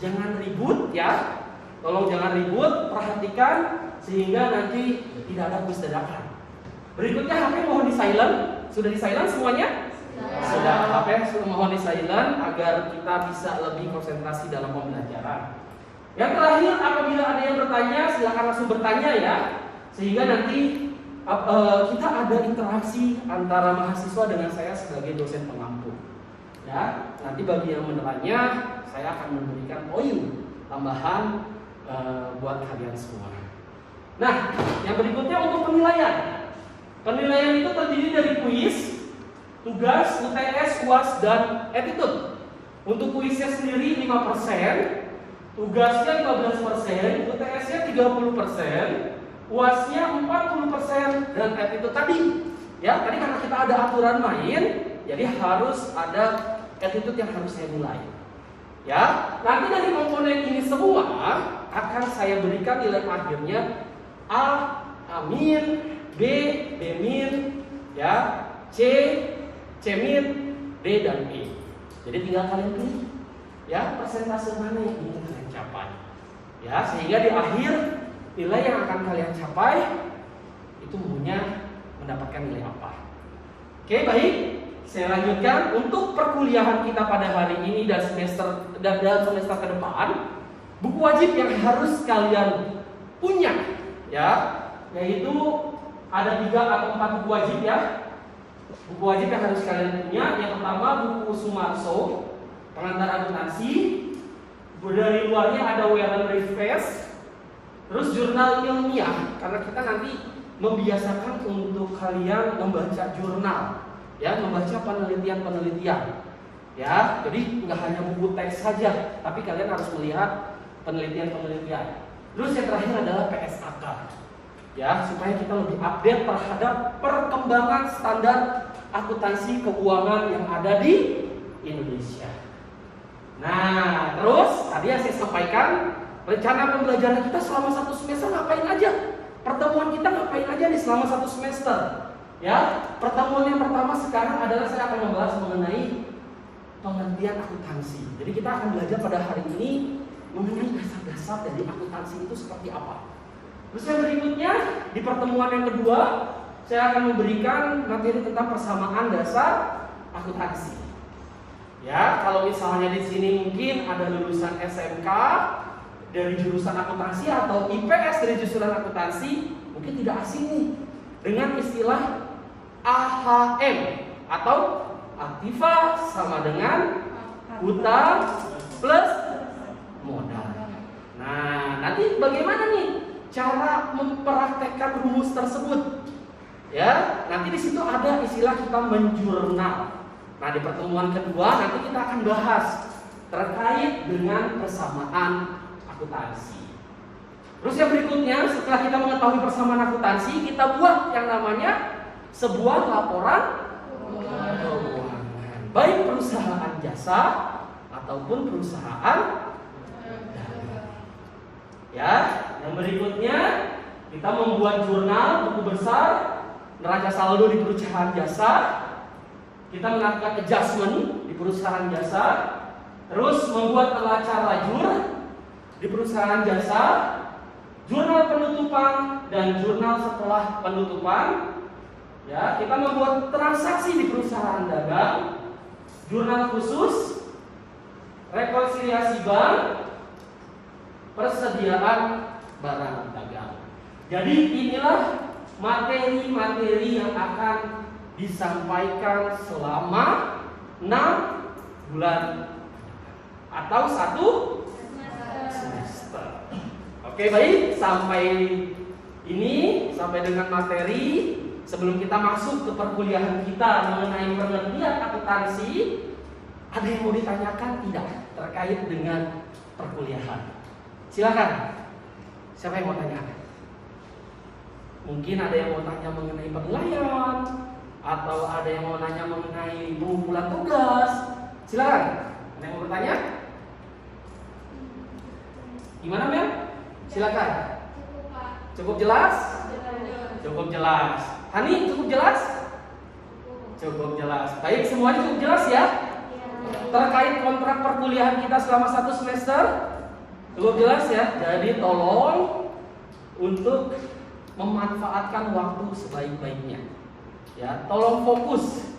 jangan ribut ya. Tolong jangan ribut, perhatikan sehingga nanti tidak ada kuis dadakan. Berikutnya HP mohon di silent. Sudah di silent semuanya? Sudah. HP mohon di silent agar kita bisa lebih konsentrasi dalam pembelajaran. Yang terakhir, apabila ada yang bertanya, silakan langsung bertanya ya, sehingga nanti kita ada interaksi antara mahasiswa dengan saya sebagai dosen pengampu. Ya, nanti bagi yang menerangnya, saya akan memberikan poin tambahan buat kalian semua. Nah, yang berikutnya untuk penilaian. Penilaian itu terdiri dari kuis, tugas, UTS, UAS, dan attitude. Untuk kuisnya sendiri 5%, tugasnya 15%, UTS-nya 30%, UAS-nya 40%, dan attitude tadi. Ya, tadi karena kita ada aturan main, jadi harus ada attitude yang harus saya mulai. Ya, nanti dari komponen ini semua akan saya berikan nilai akhirnya A, A-, B, B-, ya, C, C-, D, dan E. Jadi tinggal kalian pilih ya persentase mana yang ingin kalian capai. Ya, sehingga di akhir nilai yang akan kalian capai itu umumnya mendapatkan nilai apa. Oke, baik. Saya lanjutkan untuk perkuliahan kita pada hari ini dan dalam semester ke depan, buku wajib yang harus kalian punya ya, yaitu ada 3 atau 4 buku wajib ya. Buku wajib yang harus kalian punya. Yang pertama buku Sumarso, pengantar akuntansi. Dari luarnya ada Warren Rifes. Terus jurnal ilmiah, karena kita nanti membiasakan untuk kalian membaca jurnal, ya, membaca penelitian-penelitian. Ya, jadi nggak hanya buku teks saja, tapi kalian harus melihat penelitian-penelitian. Terus yang terakhir adalah PSAK. Ya, supaya kita lebih update terhadap perkembangan standar akuntansi keuangan yang ada di Indonesia. Nah, terus tadi yang saya sampaikan, rencana pembelajaran kita selama 1 semester ngapain aja? Pertemuan kita ngapain aja nih selama 1 semester? Ya, pertemuan yang pertama sekarang adalah saya akan membahas mengenai pengertian akuntansi. Jadi kita akan belajar pada hari ini mengenai dasar-dasar dari akuntansi itu seperti apa. Terus yang berikutnya di pertemuan yang kedua saya akan memberikan materi tentang persamaan dasar akuntansi. Ya, kalau misalnya di sini mungkin ada lulusan SMK, dari jurusan akuntansi atau IPS dari jurusan akuntansi mungkin tidak asing nih dengan istilah AHM atau aktiva sama dengan utang plus modal. Nah, nanti bagaimana nih cara mempraktekkan rumus tersebut? Ya, nanti di situ ada istilah kita menjurnal. Nah, di pertemuan kedua nanti kita akan bahas terkait dengan persamaan akuntansi. Terus yang berikutnya, setelah kita mengetahui persamaan akuntansi, kita buat yang namanya sebuah laporan keuangan, baik perusahaan jasa ataupun perusahaan dagang. Ya, yang berikutnya kita membuat jurnal buku besar neraca saldo di perusahaan jasa. Kita melakukan adjustment di perusahaan jasa, terus membuat neraca lajur di perusahaan jasa, jurnal penutupan dan jurnal setelah penutupan. Ya, kita membuat transaksi di perusahaan dagang, jurnal khusus, rekonsiliasi bank, persediaan barang dagang. Jadi inilah materi-materi yang akan disampaikan selama 6 bulan atau 1 semester. Oke, baik, sampai dengan materi. Sebelum kita masuk ke perkuliahan kita mengenai pengertian akuntansi, ada yang mau ditanyakan tidak terkait dengan perkuliahan? Silakan. Siapa yang mau tanya? Mungkin ada yang mau tanya mengenai penilaian, atau ada yang mau nanya mengenai pengumpulan tugas. Silakan. Ada yang mau bertanya? Gimana, Mel? Silakan. Cukup jelas? Cukup jelas. Hani, cukup jelas? Cukup jelas. Baik, semuanya cukup jelas ya? Terkait kontrak perkuliahan kita selama 1 semester, cukup jelas ya? Jadi tolong untuk memanfaatkan waktu sebaik-baiknya. Ya, tolong fokus.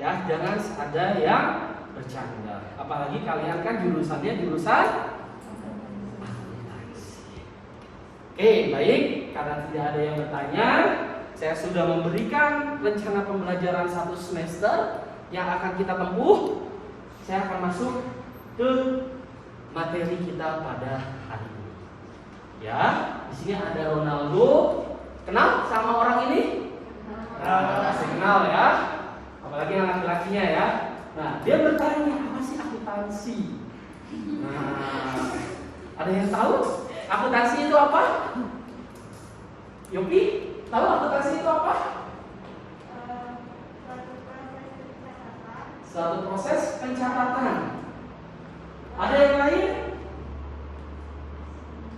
Ya, jangan ada yang bercanda. Apalagi kalian kan jurusannya jurusan akuntansi. Oke, baik. Karena tidak ada yang bertanya, saya sudah memberikan rencana pembelajaran 1 semester yang akan kita tempuh. Saya akan masuk ke materi kita pada hari ini. Ya, di sini ada Ronaldo. Kenal sama orang ini? Masih kenal ya, apalagi yang laki-lakinya ya. Nah, dia bertanya, apa sih akuntansi? Nah, ada yang tahu akuntansi itu apa? Yogi, tahu akuntansi itu apa? Suatu proses pencatatan. Ada yang lain?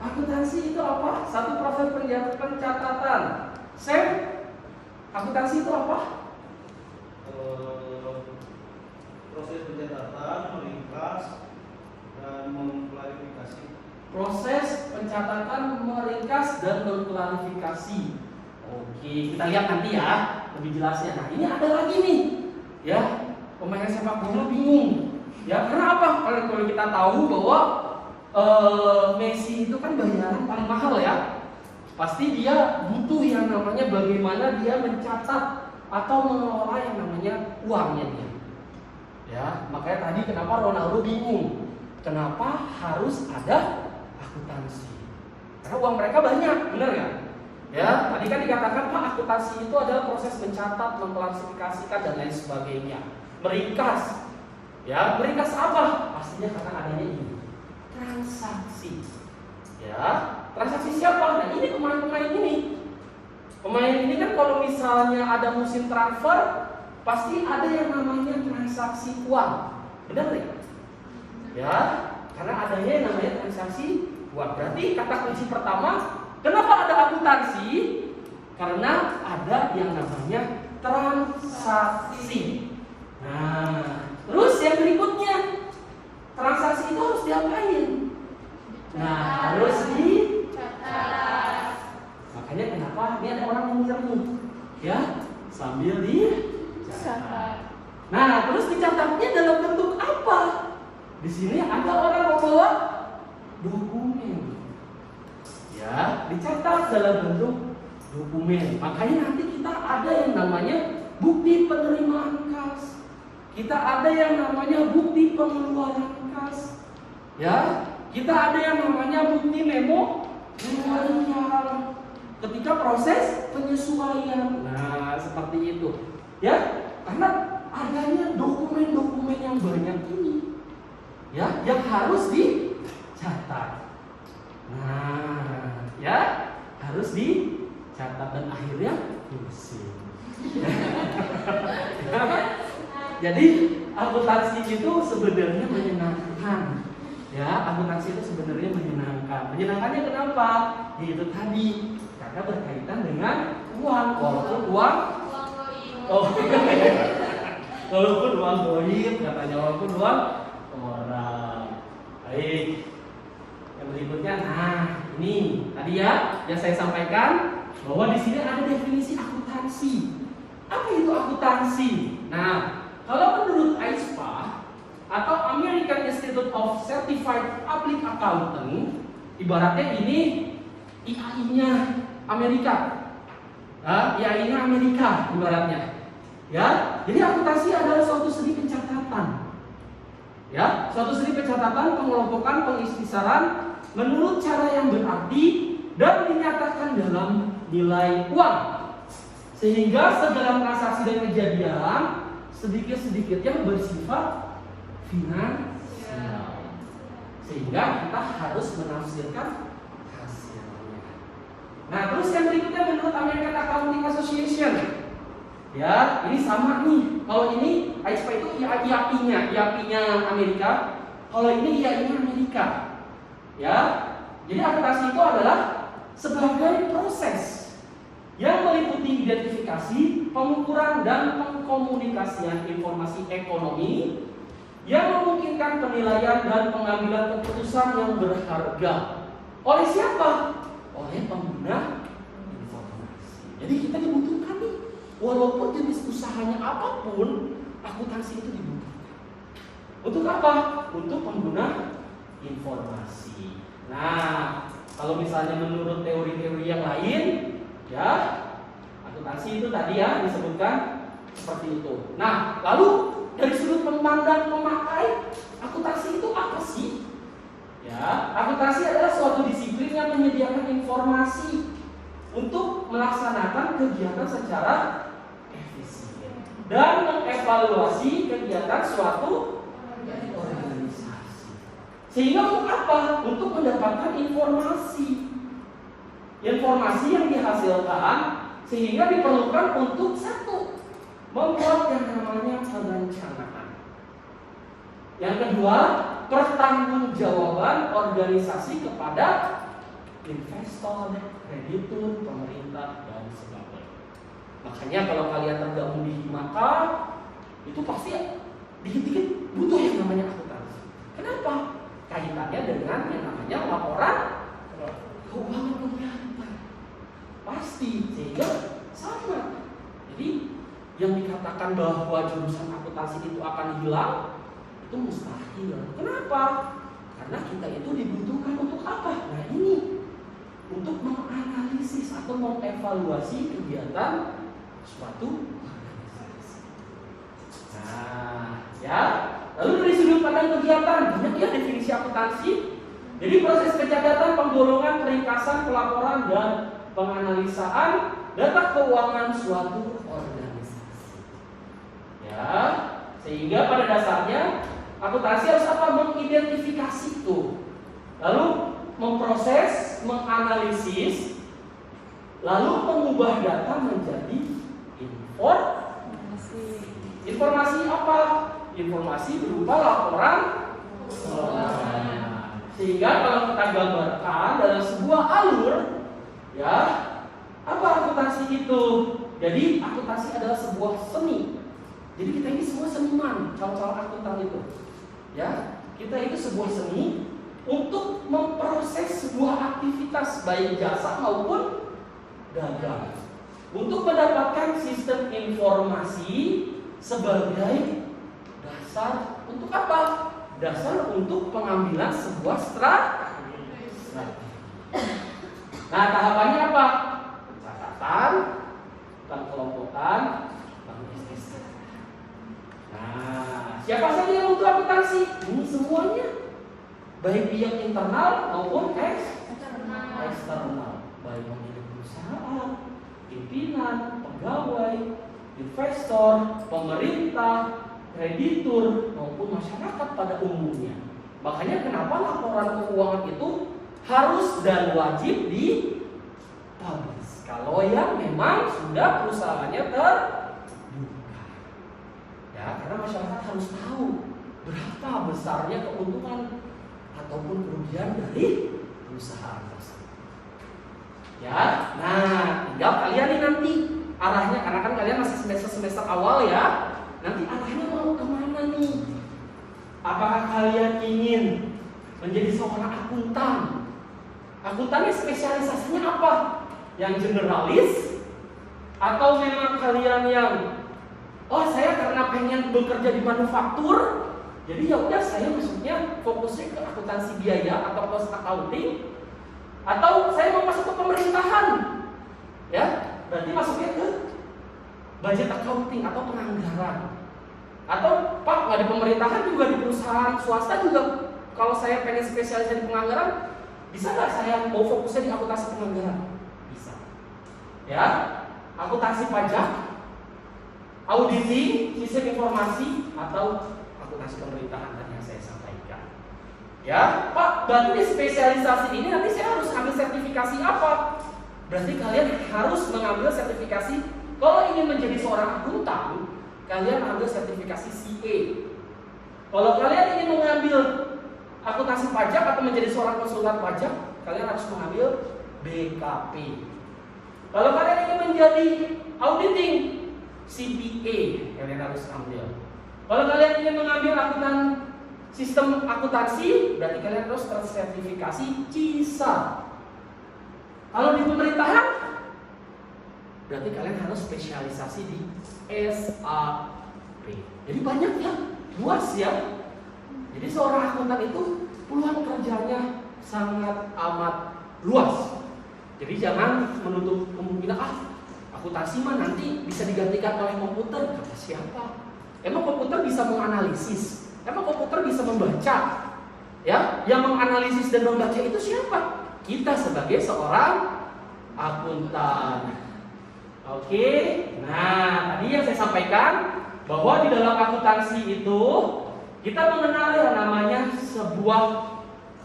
Akuntansi itu apa? Satu proses pencatatan. Sam, akuntansi itu apa? Proses pencatatan, meringkas, dan mengklarifikasi. Proses pencatatan, meringkas, dan mengklarifikasi. Oke, kita lihat nanti ya lebih jelasnya. Nah, ini ada lagi nih, ya pemain sepak bola bingung. Ya, karena apa? Kalau kita tahu bahwa Messi itu kan bayaran paling mahal ya. Pasti dia butuh yang namanya bagaimana dia mencatat atau mengelola yang namanya uangnya dia. Ya, makanya tadi kenapa Ronaldo bingung, kenapa harus ada akuntansi? Karena uang mereka banyak, benar nggak? Ya, tadi kan dikatakan Pak, akuntansi itu adalah proses mencatat, mengklasifikasikan dan lain sebagainya. Meringkas, ya meringkas apa? Pastinya karena adanya ini transaksi. Ya, transaksi siapa? Nah, ini pemain-pemain ini. Pemain ini kan kalau misalnya ada musim transfer, pasti ada yang namanya transaksi uang. Benar nggak? Ya, karena adanya yang namanya transaksi uang. Berarti kata kunci pertama, kenapa ada akuntansi? Karena ada yang namanya transaksi. Nah, terus yang berikutnya, transaksi itu harus diapain? Nah, harus dicatat. Makanya kenapa ini ada orang menginjak ya sambil dicatat. Nah, terus dicatatnya dalam bentuk apa? Di sini ada orang membawa dokumen. dicatat dalam bentuk dokumen. Makanya nanti kita ada yang namanya bukti penerimaan kas. Kita ada yang namanya bukti pengeluaran kas. Ya, kita ada yang namanya bukti memorial ketika proses penyesuaian. Nah, seperti itu. Ya, karena adanya dokumen-dokumen yang banyak ini, ya, yang harus dicatat. Nah, ya, harus dicatat dan akhirnya pusing. Jadi akuntansi itu sebenarnya menyenangkan. Ya, akuntansi itu sebenarnya menyenangkan. Menyenangkannya kenapa? Ya itu tadi, karena berkaitan dengan uang, walaupun uang. Oh, walaupun uang goib, katanya walaupun uang orang. Baik. Yang berikutnya, nah ini tadi ya yang saya sampaikan bahwa di sini ada definisi akuntansi. Apa itu akuntansi? Nah, kalau menurut AISPA atau American Institute of Certified Public Accountant, ibaratnya ini IAI-nya Amerika. IAI-nya Amerika ibaratnya. Ya, jadi akuntansi adalah suatu seni pencatatan. Ya, suatu seni pencatatan, pengelompokan, pengikhtisaran menurut cara yang berarti dan dinyatakan dalam nilai uang. Sehingga segala transaksi dan kejadian sedikit-sedikit yang bersifat finansial. Sehingga kita harus menafsirkan hasilnya. Nah, terus yang berikutnya menurut American Accounting Association. Ya, ini sama nih. Kalau ini AISPA itu IAP-nya Amerika. Kalau ini IAI-nya Amerika. Ya, jadi akuntansi itu adalah sebagai proses yang meliputi identifikasi, pengukuran dan pengkomunikasian informasi ekonomi yang memungkinkan penilaian dan pengambilan keputusan yang berharga. Oleh siapa? Oleh pengguna informasi. Jadi kita dibutuhkan nih. Walaupun jenis usahanya apapun, akuntansi itu dibutuhkan. Untuk apa? Untuk pengguna informasi. Nah, kalau misalnya menurut teori-teori yang lain, ya, akuntansi itu tadi ya disebutkan seperti itu. Nah, lalu dari sudut pandang pemakai, akuntansi itu apa sih? Ya, akuntansi adalah suatu disiplin yang menyediakan informasi untuk melaksanakan kegiatan secara efisien dan mengevaluasi kegiatan suatu organisasi. Sehingga untuk apa? Untuk mendapatkan informasi yang dihasilkan, sehingga diperlukan untuk satu, membuat yang namanya perencanaan. Yang kedua, pertanggungjawaban organisasi kepada investor, kreditur, pemerintah, dan sebagainya. Makanya kalau kalian tergabung di Himata, itu pasti dikit-dikit butuh yang namanya akuntansi. Kenapa? Kaitannya dengan yang namanya laporan keuangan kegiatan. Pasti, sehingga sama. Jadi yang dikatakan bahwa jurusan akuntansi itu akan hilang, itu mustahil. Kenapa? Karena kita itu dibutuhkan untuk apa? Nah ini, untuk menganalisis atau mengevaluasi kegiatan suatu organisasi. Nah, ya. Lalu dari sudut pandang kegiatan, banyak ya definisi akuntansi. Jadi proses pencatatan, penggolongan, peringkasan, pelaporan, dan penganalisaan data keuangan suatu organisasi. Ya, sehingga pada dasarnya akuntansi harus apa? Mengidentifikasi itu, lalu memproses, menganalisis, lalu mengubah data menjadi informasi. Informasi apa? Informasi berupa laporan. Sehingga kalau kita gambarkan dalam sebuah alur, ya, apa akuntansi itu? Jadi akuntansi adalah sebuah seni. Jadi kita ini semua seniman, calon-calon akuntan itu. Ya, kita itu sebuah seni untuk memproses sebuah aktivitas baik jasa maupun dagang, untuk mendapatkan sistem informasi sebagai dasar untuk apa? Dasar untuk pengambilan sebuah strategi. Nah, tahapannya apa? Pencatatan, pengkelompokan, pengistis. Nah, siapa saja yang butuh akuntansi? Ini semuanya, baik pihak internal maupun eksternal, baik pemilik perusahaan, pimpinan, pegawai, investor, pemerintah, kreditur maupun masyarakat pada umumnya. Makanya kenapa laporan keuangan itu harus dan wajib dipublish kalau yang memang sudah perusahaannya terbuka. Ya, karena masyarakat harus tahu berapa besarnya keuntungan ataupun kerugian dari perusahaan tersebut. Ya, nah tinggal kalian nih nanti arahnya, karena kan kalian masih semester awal ya. Nanti arahnya mau kemana nih? Apakah kalian ingin menjadi seorang akuntan? Akuntannya spesialisasinya apa? Yang generalis? Atau memang kalian yang saya karena pengen bekerja di manufaktur, jadi ya udah saya masuknya fokusnya ke akuntansi biaya atau cost accounting, atau saya mau masuk ke pemerintahan, ya berarti masuknya ke budget accounting atau penganggaran, atau Pak nggak di pemerintahan juga di perusahaan swasta juga, kalau saya pengen spesialisasi di penganggaran, bisa nggak saya mau fokusnya di akuntansi penganggaran? Bisa, ya akuntansi pajak, auditing, sistem informasi, atau akuntansi pemerintahan tadi yang saya sampaikan. Ya, Pak, berarti spesialisasi ini nanti saya harus ambil sertifikasi apa? Berarti kalian harus mengambil sertifikasi. Kalau ingin menjadi seorang akuntan, kalian ambil sertifikasi CA. Kalau kalian ingin mengambil akuntansi pajak atau menjadi seorang konsultan pajak, kalian harus mengambil BKP. Kalau kalian ingin menjadi auditing, CPA, kalian harus ambil. Kalau kalian ingin mengambil akuntan sistem akuntansi, berarti kalian harus tersertifikasi CISA. Kalau di pemerintahan, berarti kalian harus spesialisasi di SAP. Jadi banyak ya, luas ya. Jadi seorang akuntan itu peluang kerjanya sangat amat luas. Jadi jangan menutup kemungkinan akuntansi mah nanti bisa digantikan oleh komputer. Kata siapa? Emang komputer bisa menganalisis? Emang komputer bisa membaca? Ya, yang menganalisis dan membaca itu siapa? Kita sebagai seorang akuntan. Oke. Nah, tadi yang saya sampaikan bahwa di dalam akuntansi itu kita mengenal yang namanya sebuah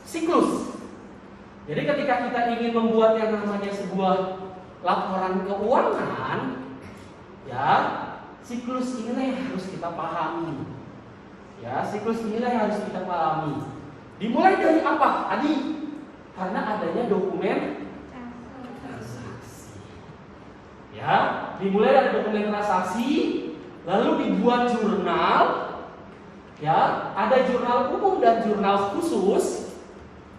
siklus. Jadi ketika kita ingin membuat yang namanya sebuah laporan keuangan, ya siklus inilah yang harus kita pahami. Ya, siklus inilah yang harus kita pahami. Dimulai dari apa? Tadi karena adanya dokumen transaksi. Ya, dimulai dari dokumen transaksi, lalu dibuat jurnal. Ya, ada jurnal umum dan jurnal khusus.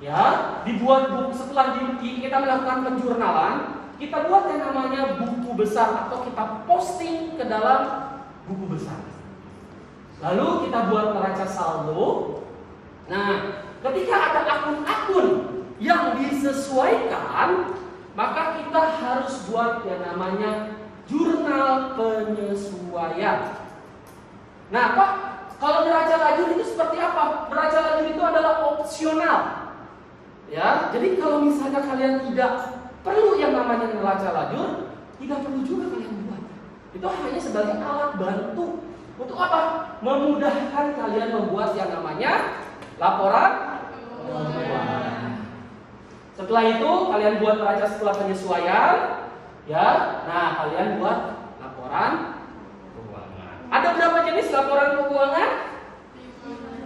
Ya, dibuat buku. Setelah kita melakukan penjurnalan, kita buat yang namanya buku besar atau kita posting ke dalam buku besar. Lalu kita buat neraca saldo. Nah, ketika ada akun-akun yang disesuaikan, maka kita harus buat yang namanya jurnal penyesuaian. Nah, Pak, kalau neraca lajur itu seperti apa? Neraca lajur itu adalah opsional. Ya, jadi kalau misalnya kalian tidak perlu yang namanya neraca lajur, tidak perlu juga kalian buat. Itu hanya sebagai alat bantu. Untuk apa? Memudahkan kalian membuat yang namanya laporan keuangan. Setelah itu kalian buat neraca setelah penyesuaian, ya. Nah, kalian buat laporan keuangan. Ada berapa jenis laporan keuangan?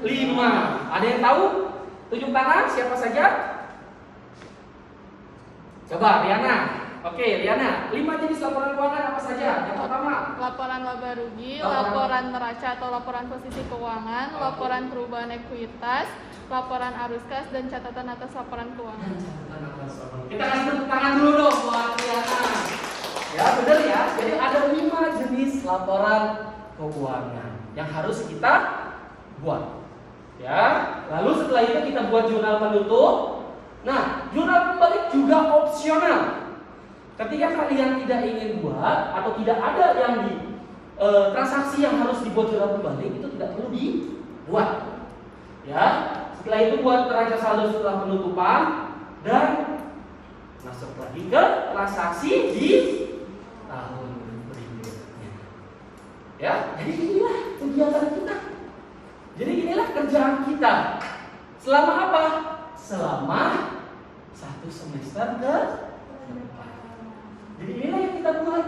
5. Ada yang tahu? Tunjuk tangan, siapa saja? Coba Riana. Oke, Riana. 5 jenis laporan keuangan apa saja? Yang pertama, Laporan laba rugi, laporan neraca atau laporan posisi keuangan, laporan perubahan ekuitas, laporan arus kas, dan catatan atas laporan keuangan. Kita kasih tepuk tangan dulu dong buat Riana. Ya, benar ya. Jadi ada 5 jenis laporan keuangan yang harus kita buat. Ya, lalu setelah itu kita buat jurnal penutup. Nah, jurnal pembalik juga opsional. Ketika kalian tidak ingin buat atau tidak ada yang di transaksi yang harus dibuat jurnal pembalik, itu tidak perlu dibuat. Ya, setelah itu buat neraca saldo setelah penutupan dan masuk lagi ke transaksi di tahun berikutnya. Ya, jadi inilah kegiatan kita. Jadi inilah kerjaan kita. Selama apa? Selama 1 semester ke depan. Jadi inilah yang kita buat.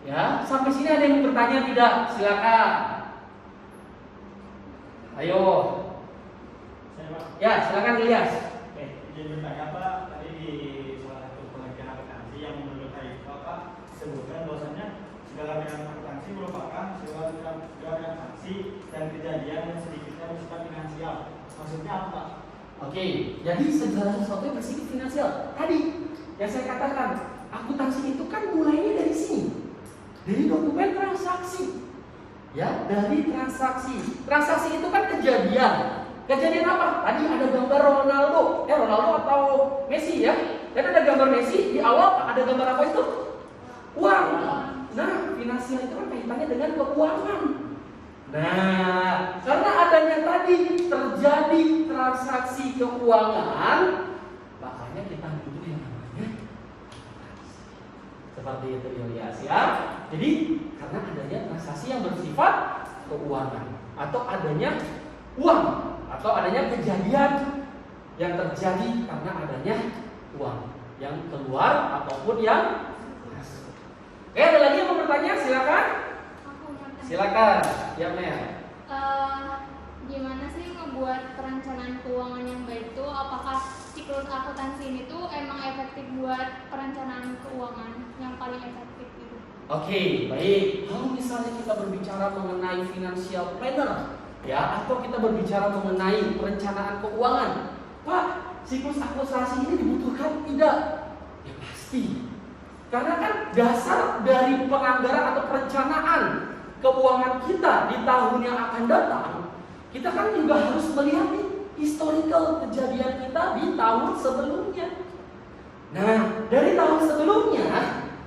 Ya, sampai sini ada yang bertanya tidak? Silakan. Ayo. Ya, silakan Ilyas. Oke, izin bertanya Pak, tadi di salah satu pengertian akuntansi yang menurut saya Pak sebutkan bahwasanya segala tindakan akuntansi merupakan segala transaksi dan kejadian yang sedikitnya bersifat finansial. Maksudnya apa Pak? Oke, jadi segala sesuatu yang bersifat finansial. Tadi yang saya katakan, akuntansi itu kan mulainya dari sini. Dari dokumen transaksi. Ya, dari transaksi. Transaksi itu kan kejadian. Kejadian apa? Tadi ada gambar Ronaldo atau Messi ya. Dan ada gambar Messi, di awal ada gambar apa itu? Uang. Nah, finansial itu kan kaitannya dengan keuangan. Nah, karena adanya tadi terjadi transaksi keuangan, makanya kita butuh yang namanya seperti itu Ilyas ya. Jadi karena adanya transaksi yang bersifat keuangan atau adanya uang atau adanya kejadian yang terjadi karena adanya uang yang keluar ataupun yang masuk. Ada lagi yang mau bertanya? Silakan. Silakan. Ya, Mel. Gimana sih ngebuat perencanaan keuangan yang baik itu? Apakah siklus akuntansi ini tuh emang efektif buat perencanaan keuangan yang paling efektif itu? Oke, baik. Kalau misalnya kita berbicara mengenai financial planner, ya, atau kita berbicara mengenai perencanaan keuangan, Pak, siklus akuntansi ini dibutuhkan tidak? Ya pasti. Karena kan dasar dari penganggaran atau perencanaan keuangan kita di tahun yang akan datang, kita kan juga harus melihat nih historical kejadian kita di tahun sebelumnya. Nah, dari tahun sebelumnya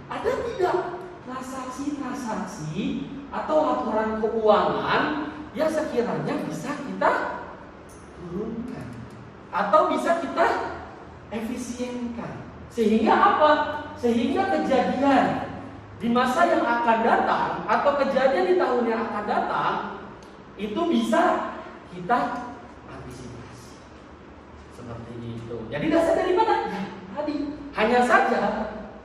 ada tidak transaksi-transaksi atau laporan keuangan yang sekiranya bisa kita turunkan atau bisa kita efisienkan. Sehingga apa? Sehingga kejadian di masa yang akan datang atau kejadian di tahun yang akan datang itu bisa kita antisipasi. Seperti itu. Jadi dasar dari mana? Ya, tadi. Hanya saja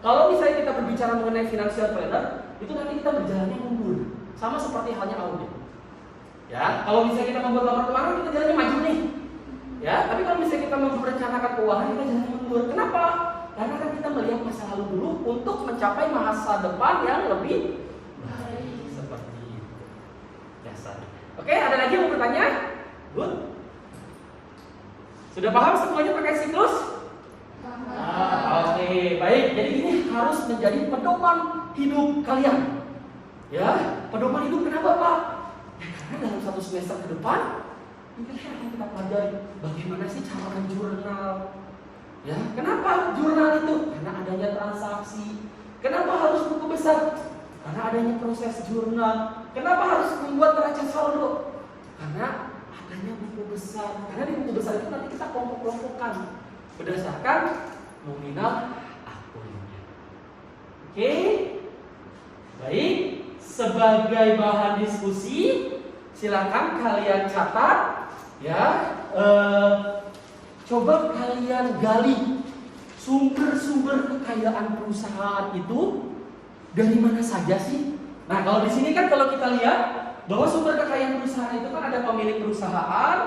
kalau misalnya kita berbicara mengenai financial planner, itu nanti kita berjalannya mundur. Sama seperti halnya audit. Ya, kalau misalnya kita membuat laporan keuangan, kita jalannya maju nih. Ya, tapi kalau misalnya kita merencanakan keuangan, kita jalannya mundur. Kenapa? Karena kan kita melihat masa lalu dulu untuk mencapai masa depan yang lebih baik. Seperti itu. Dasar. Oke, ada lagi yang mau bertanya? Good. Sudah paham semuanya terkait siklus? Oke, baik. Jadi ini harus menjadi pedoman hidup kalian. Ya, pedoman hidup kenapa Pak? Ya, karena dalam 1 semester ke depan, mungkin akan kita pelajari bagaimana sih cara menjurnal. Ya, kenapa jurnal itu? Karena adanya transaksi. Kenapa harus buku besar? Karena adanya proses jurnal. Kenapa harus membuat neraca saldo? Karena adanya buku besar. Karena di buku besar itu nanti kita kelompok-kelompokkan berdasarkan nominal akunnya. Oke, baik. Sebagai bahan diskusi, silakan kalian catat. Ya, coba kalian gali sumber-sumber kekayaan perusahaan itu dari mana saja sih? Nah, kalau di sini kan kalau kita lihat bahwa sumber kekayaan perusahaan itu kan ada pemilik perusahaan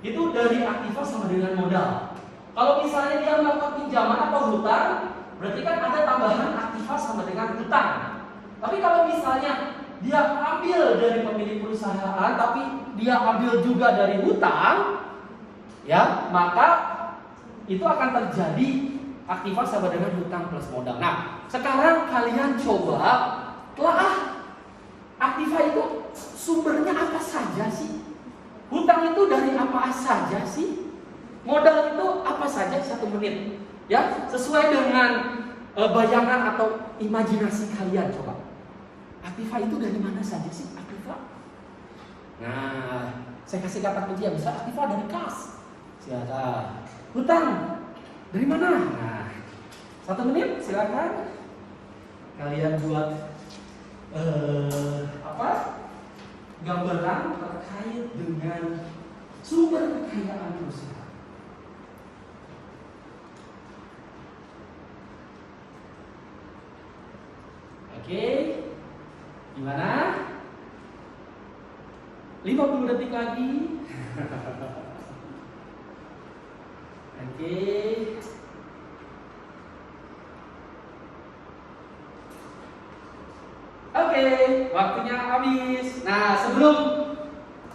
itu dari aktiva sama dengan modal. Kalau misalnya dia melakukan pinjaman atau hutang, berarti kan ada tambahan aktiva sama dengan hutang. Tapi kalau misalnya dia ambil dari pemilik perusahaan, tapi dia ambil juga dari hutang, ya, maka itu akan terjadi aktiva sama dengan hutang plus modal. Nah, sekarang kalian coba telah aktiva itu sumbernya apa saja sih? Hutang itu dari apa saja sih? Modal itu apa saja 1 menit? Ya, sesuai dengan bayangan atau imajinasi kalian coba. Aktiva itu dari mana saja sih aktiva? Nah, saya kasih kata kunci yang bisa. Aktiva dari kas. Silakan. Hutang dari mana? Nah, 1 menit silakan. Kalian buat gambaran terkait dengan sumber kekayaan perusahaan. Oke, gimana? 50 detik lagi. Oke. Oke, waktunya habis. Nah, sebelum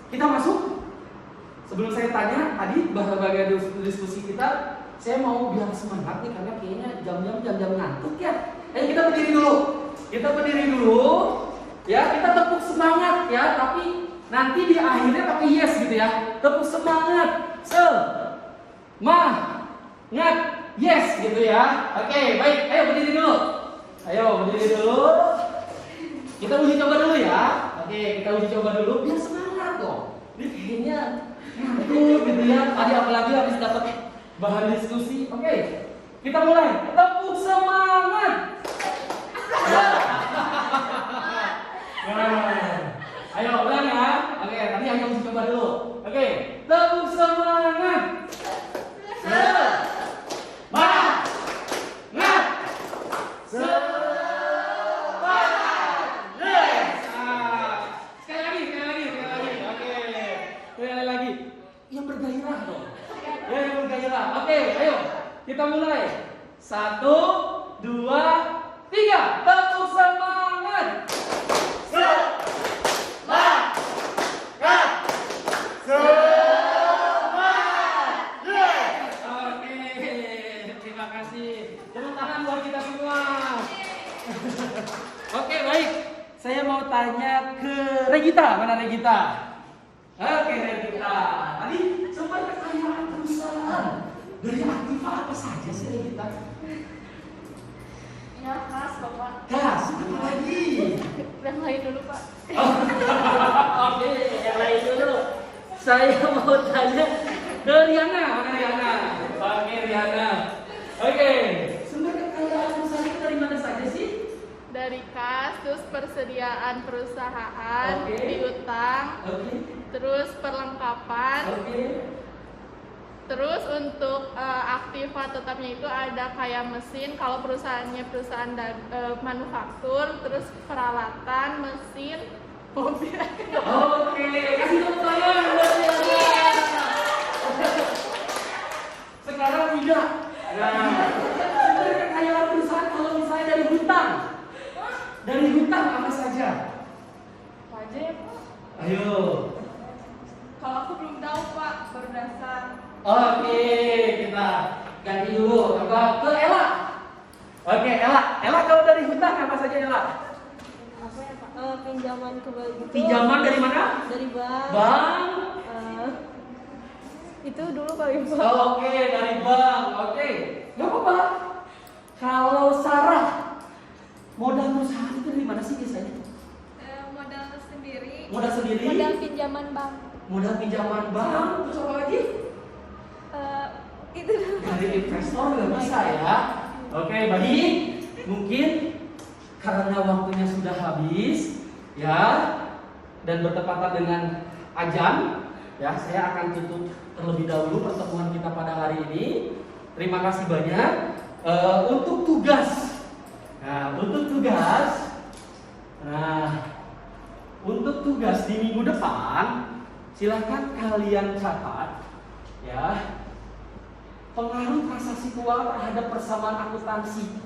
kita masuk, sebelum saya tanya tadi bahagia diskusi kita, saya mau biar semangat nih karena kayaknya jam-jam ngantuk ya. Kita berdiri dulu. Kita berdiri dulu. Ya, kita tepuk semangat ya, tapi nanti di akhirnya pakai yes gitu ya. Tepuk semangat. Semangat. Yes gitu ya. Oke, baik. Ayo berdiri dulu. Ayo berdiri dulu. Kita uji coba dulu ya. Oke, kita uji coba dulu biar semangat dong. Ini kayaknya ngantuk gitu ya. Tadi apalagi habis dapat bahan diskusi. Oke, kita mulai. Tepuk semangat. Ayo ulang ya. Oke, tadi yang uji coba dulu. Oke, tepuk semangat. Kita mulai. 1, 2, 3. Tepuk semangat. Semangat. Oke, terima kasih. Tepuk tangan buat kita semua. Oke, baik. Saya mau tanya ke Regita. Mana Regita? Oke, Regita. Tadi sumber kekayaan perusahaan dari aktiva apa saja sih Regita? Ya, kas, Bapak. Kas, apa lagi? Yang lain dulu, Pak. Oke, yang lain dulu. Saya mau tanya ke Riana. Mana Riana? Oke, Riana. Oke, sumber kekayaan perusahaan itu dari mana saja sih? Dari kas, terus persediaan perusahaan, Oke. piutang, Oke. terus perlengkapan. Oke. Terus untuk aktiva tetapnya itu ada kayak mesin, kalau perusahaannya perusahaan manufaktur, terus peralatan, mesin, mobil. Oke, kasih tepuk tangan buat Riana. Sekarang tidak. Nah, sumber kekayaan perusahaan kalau misalnya dari hutang. Dari hutang apa saja? Apa aja ya, Pak? Ayo. Kalau aku belum tahu, Pak, berdasar. Oke, kita ganti dulu. Coba ke Ella. Oke, Ella kalau dari hutang apa saja Ella? Apa ya Pak? Pinjaman kembali gitu. Pinjaman dari mana? Dari bank. Bank. Itu dulu kali Pak. Oke, dari bank. Oke. Gak apa-apa. Kalau Sarah, modal perusahaan itu dari mana sih biasanya? Modal sendiri. Modal sendiri? Modal pinjaman bank. Modal pinjaman bank. Terus apa lagi? Itu dulu. Dari investor nggak bisa ya. Oke, baik. Mungkin karena waktunya sudah habis, ya, dan bertepatan dengan azan, ya, saya akan tutup terlebih dahulu pertemuan kita pada hari ini. Terima kasih banyak. Untuk tugas, untuk tugas di minggu depan, silahkan kalian catat, ya. Pengaruh transaksi keuangan terhadap persamaan akuntansi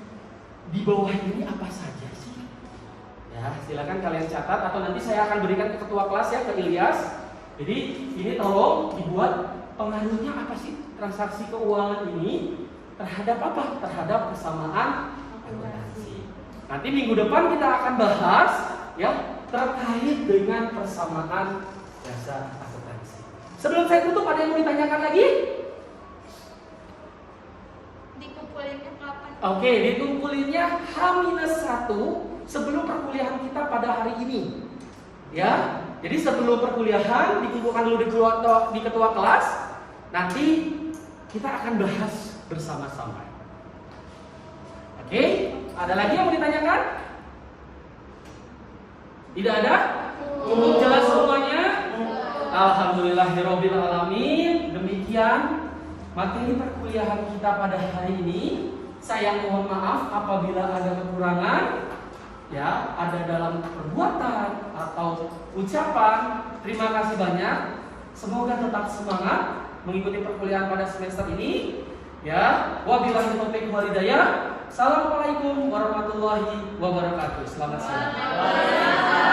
di bawah ini apa saja sih? Ya, silakan kalian catat atau nanti saya akan berikan ke ketua kelas ya, ke Ilyas. Jadi ini tolong dibuat pengaruhnya apa sih transaksi keuangan ini terhadap apa? Terhadap persamaan akuntansi. Nanti minggu depan kita akan bahas ya terkait dengan persamaan jasa akuntansi. Sebelum saya tutup, ada yang mau ditanyakan lagi? ngumpulinnya kapan? Oke, dikumpulinnya H-1 sebelum perkuliahan kita pada hari ini. Ya, jadi sebelum perkuliahan dikumpulkan dulu di ketua kelas. Nanti kita akan bahas bersama-sama. Oke, ada lagi yang mau ditanyakan? Tidak ada? Untuk jelas semuanya? Alhamdulillahirabbil alamin. Demikian materi perkuliahan kita pada hari ini. Saya mohon maaf apabila ada kekurangan, ya, ada dalam perbuatan atau ucapan. Terima kasih banyak. Semoga tetap semangat mengikuti perkuliahan pada semester ini. Ya, wabillahi taufiq wal hidayah. Assalamualaikum warahmatullahi wabarakatuh. Selamat siang.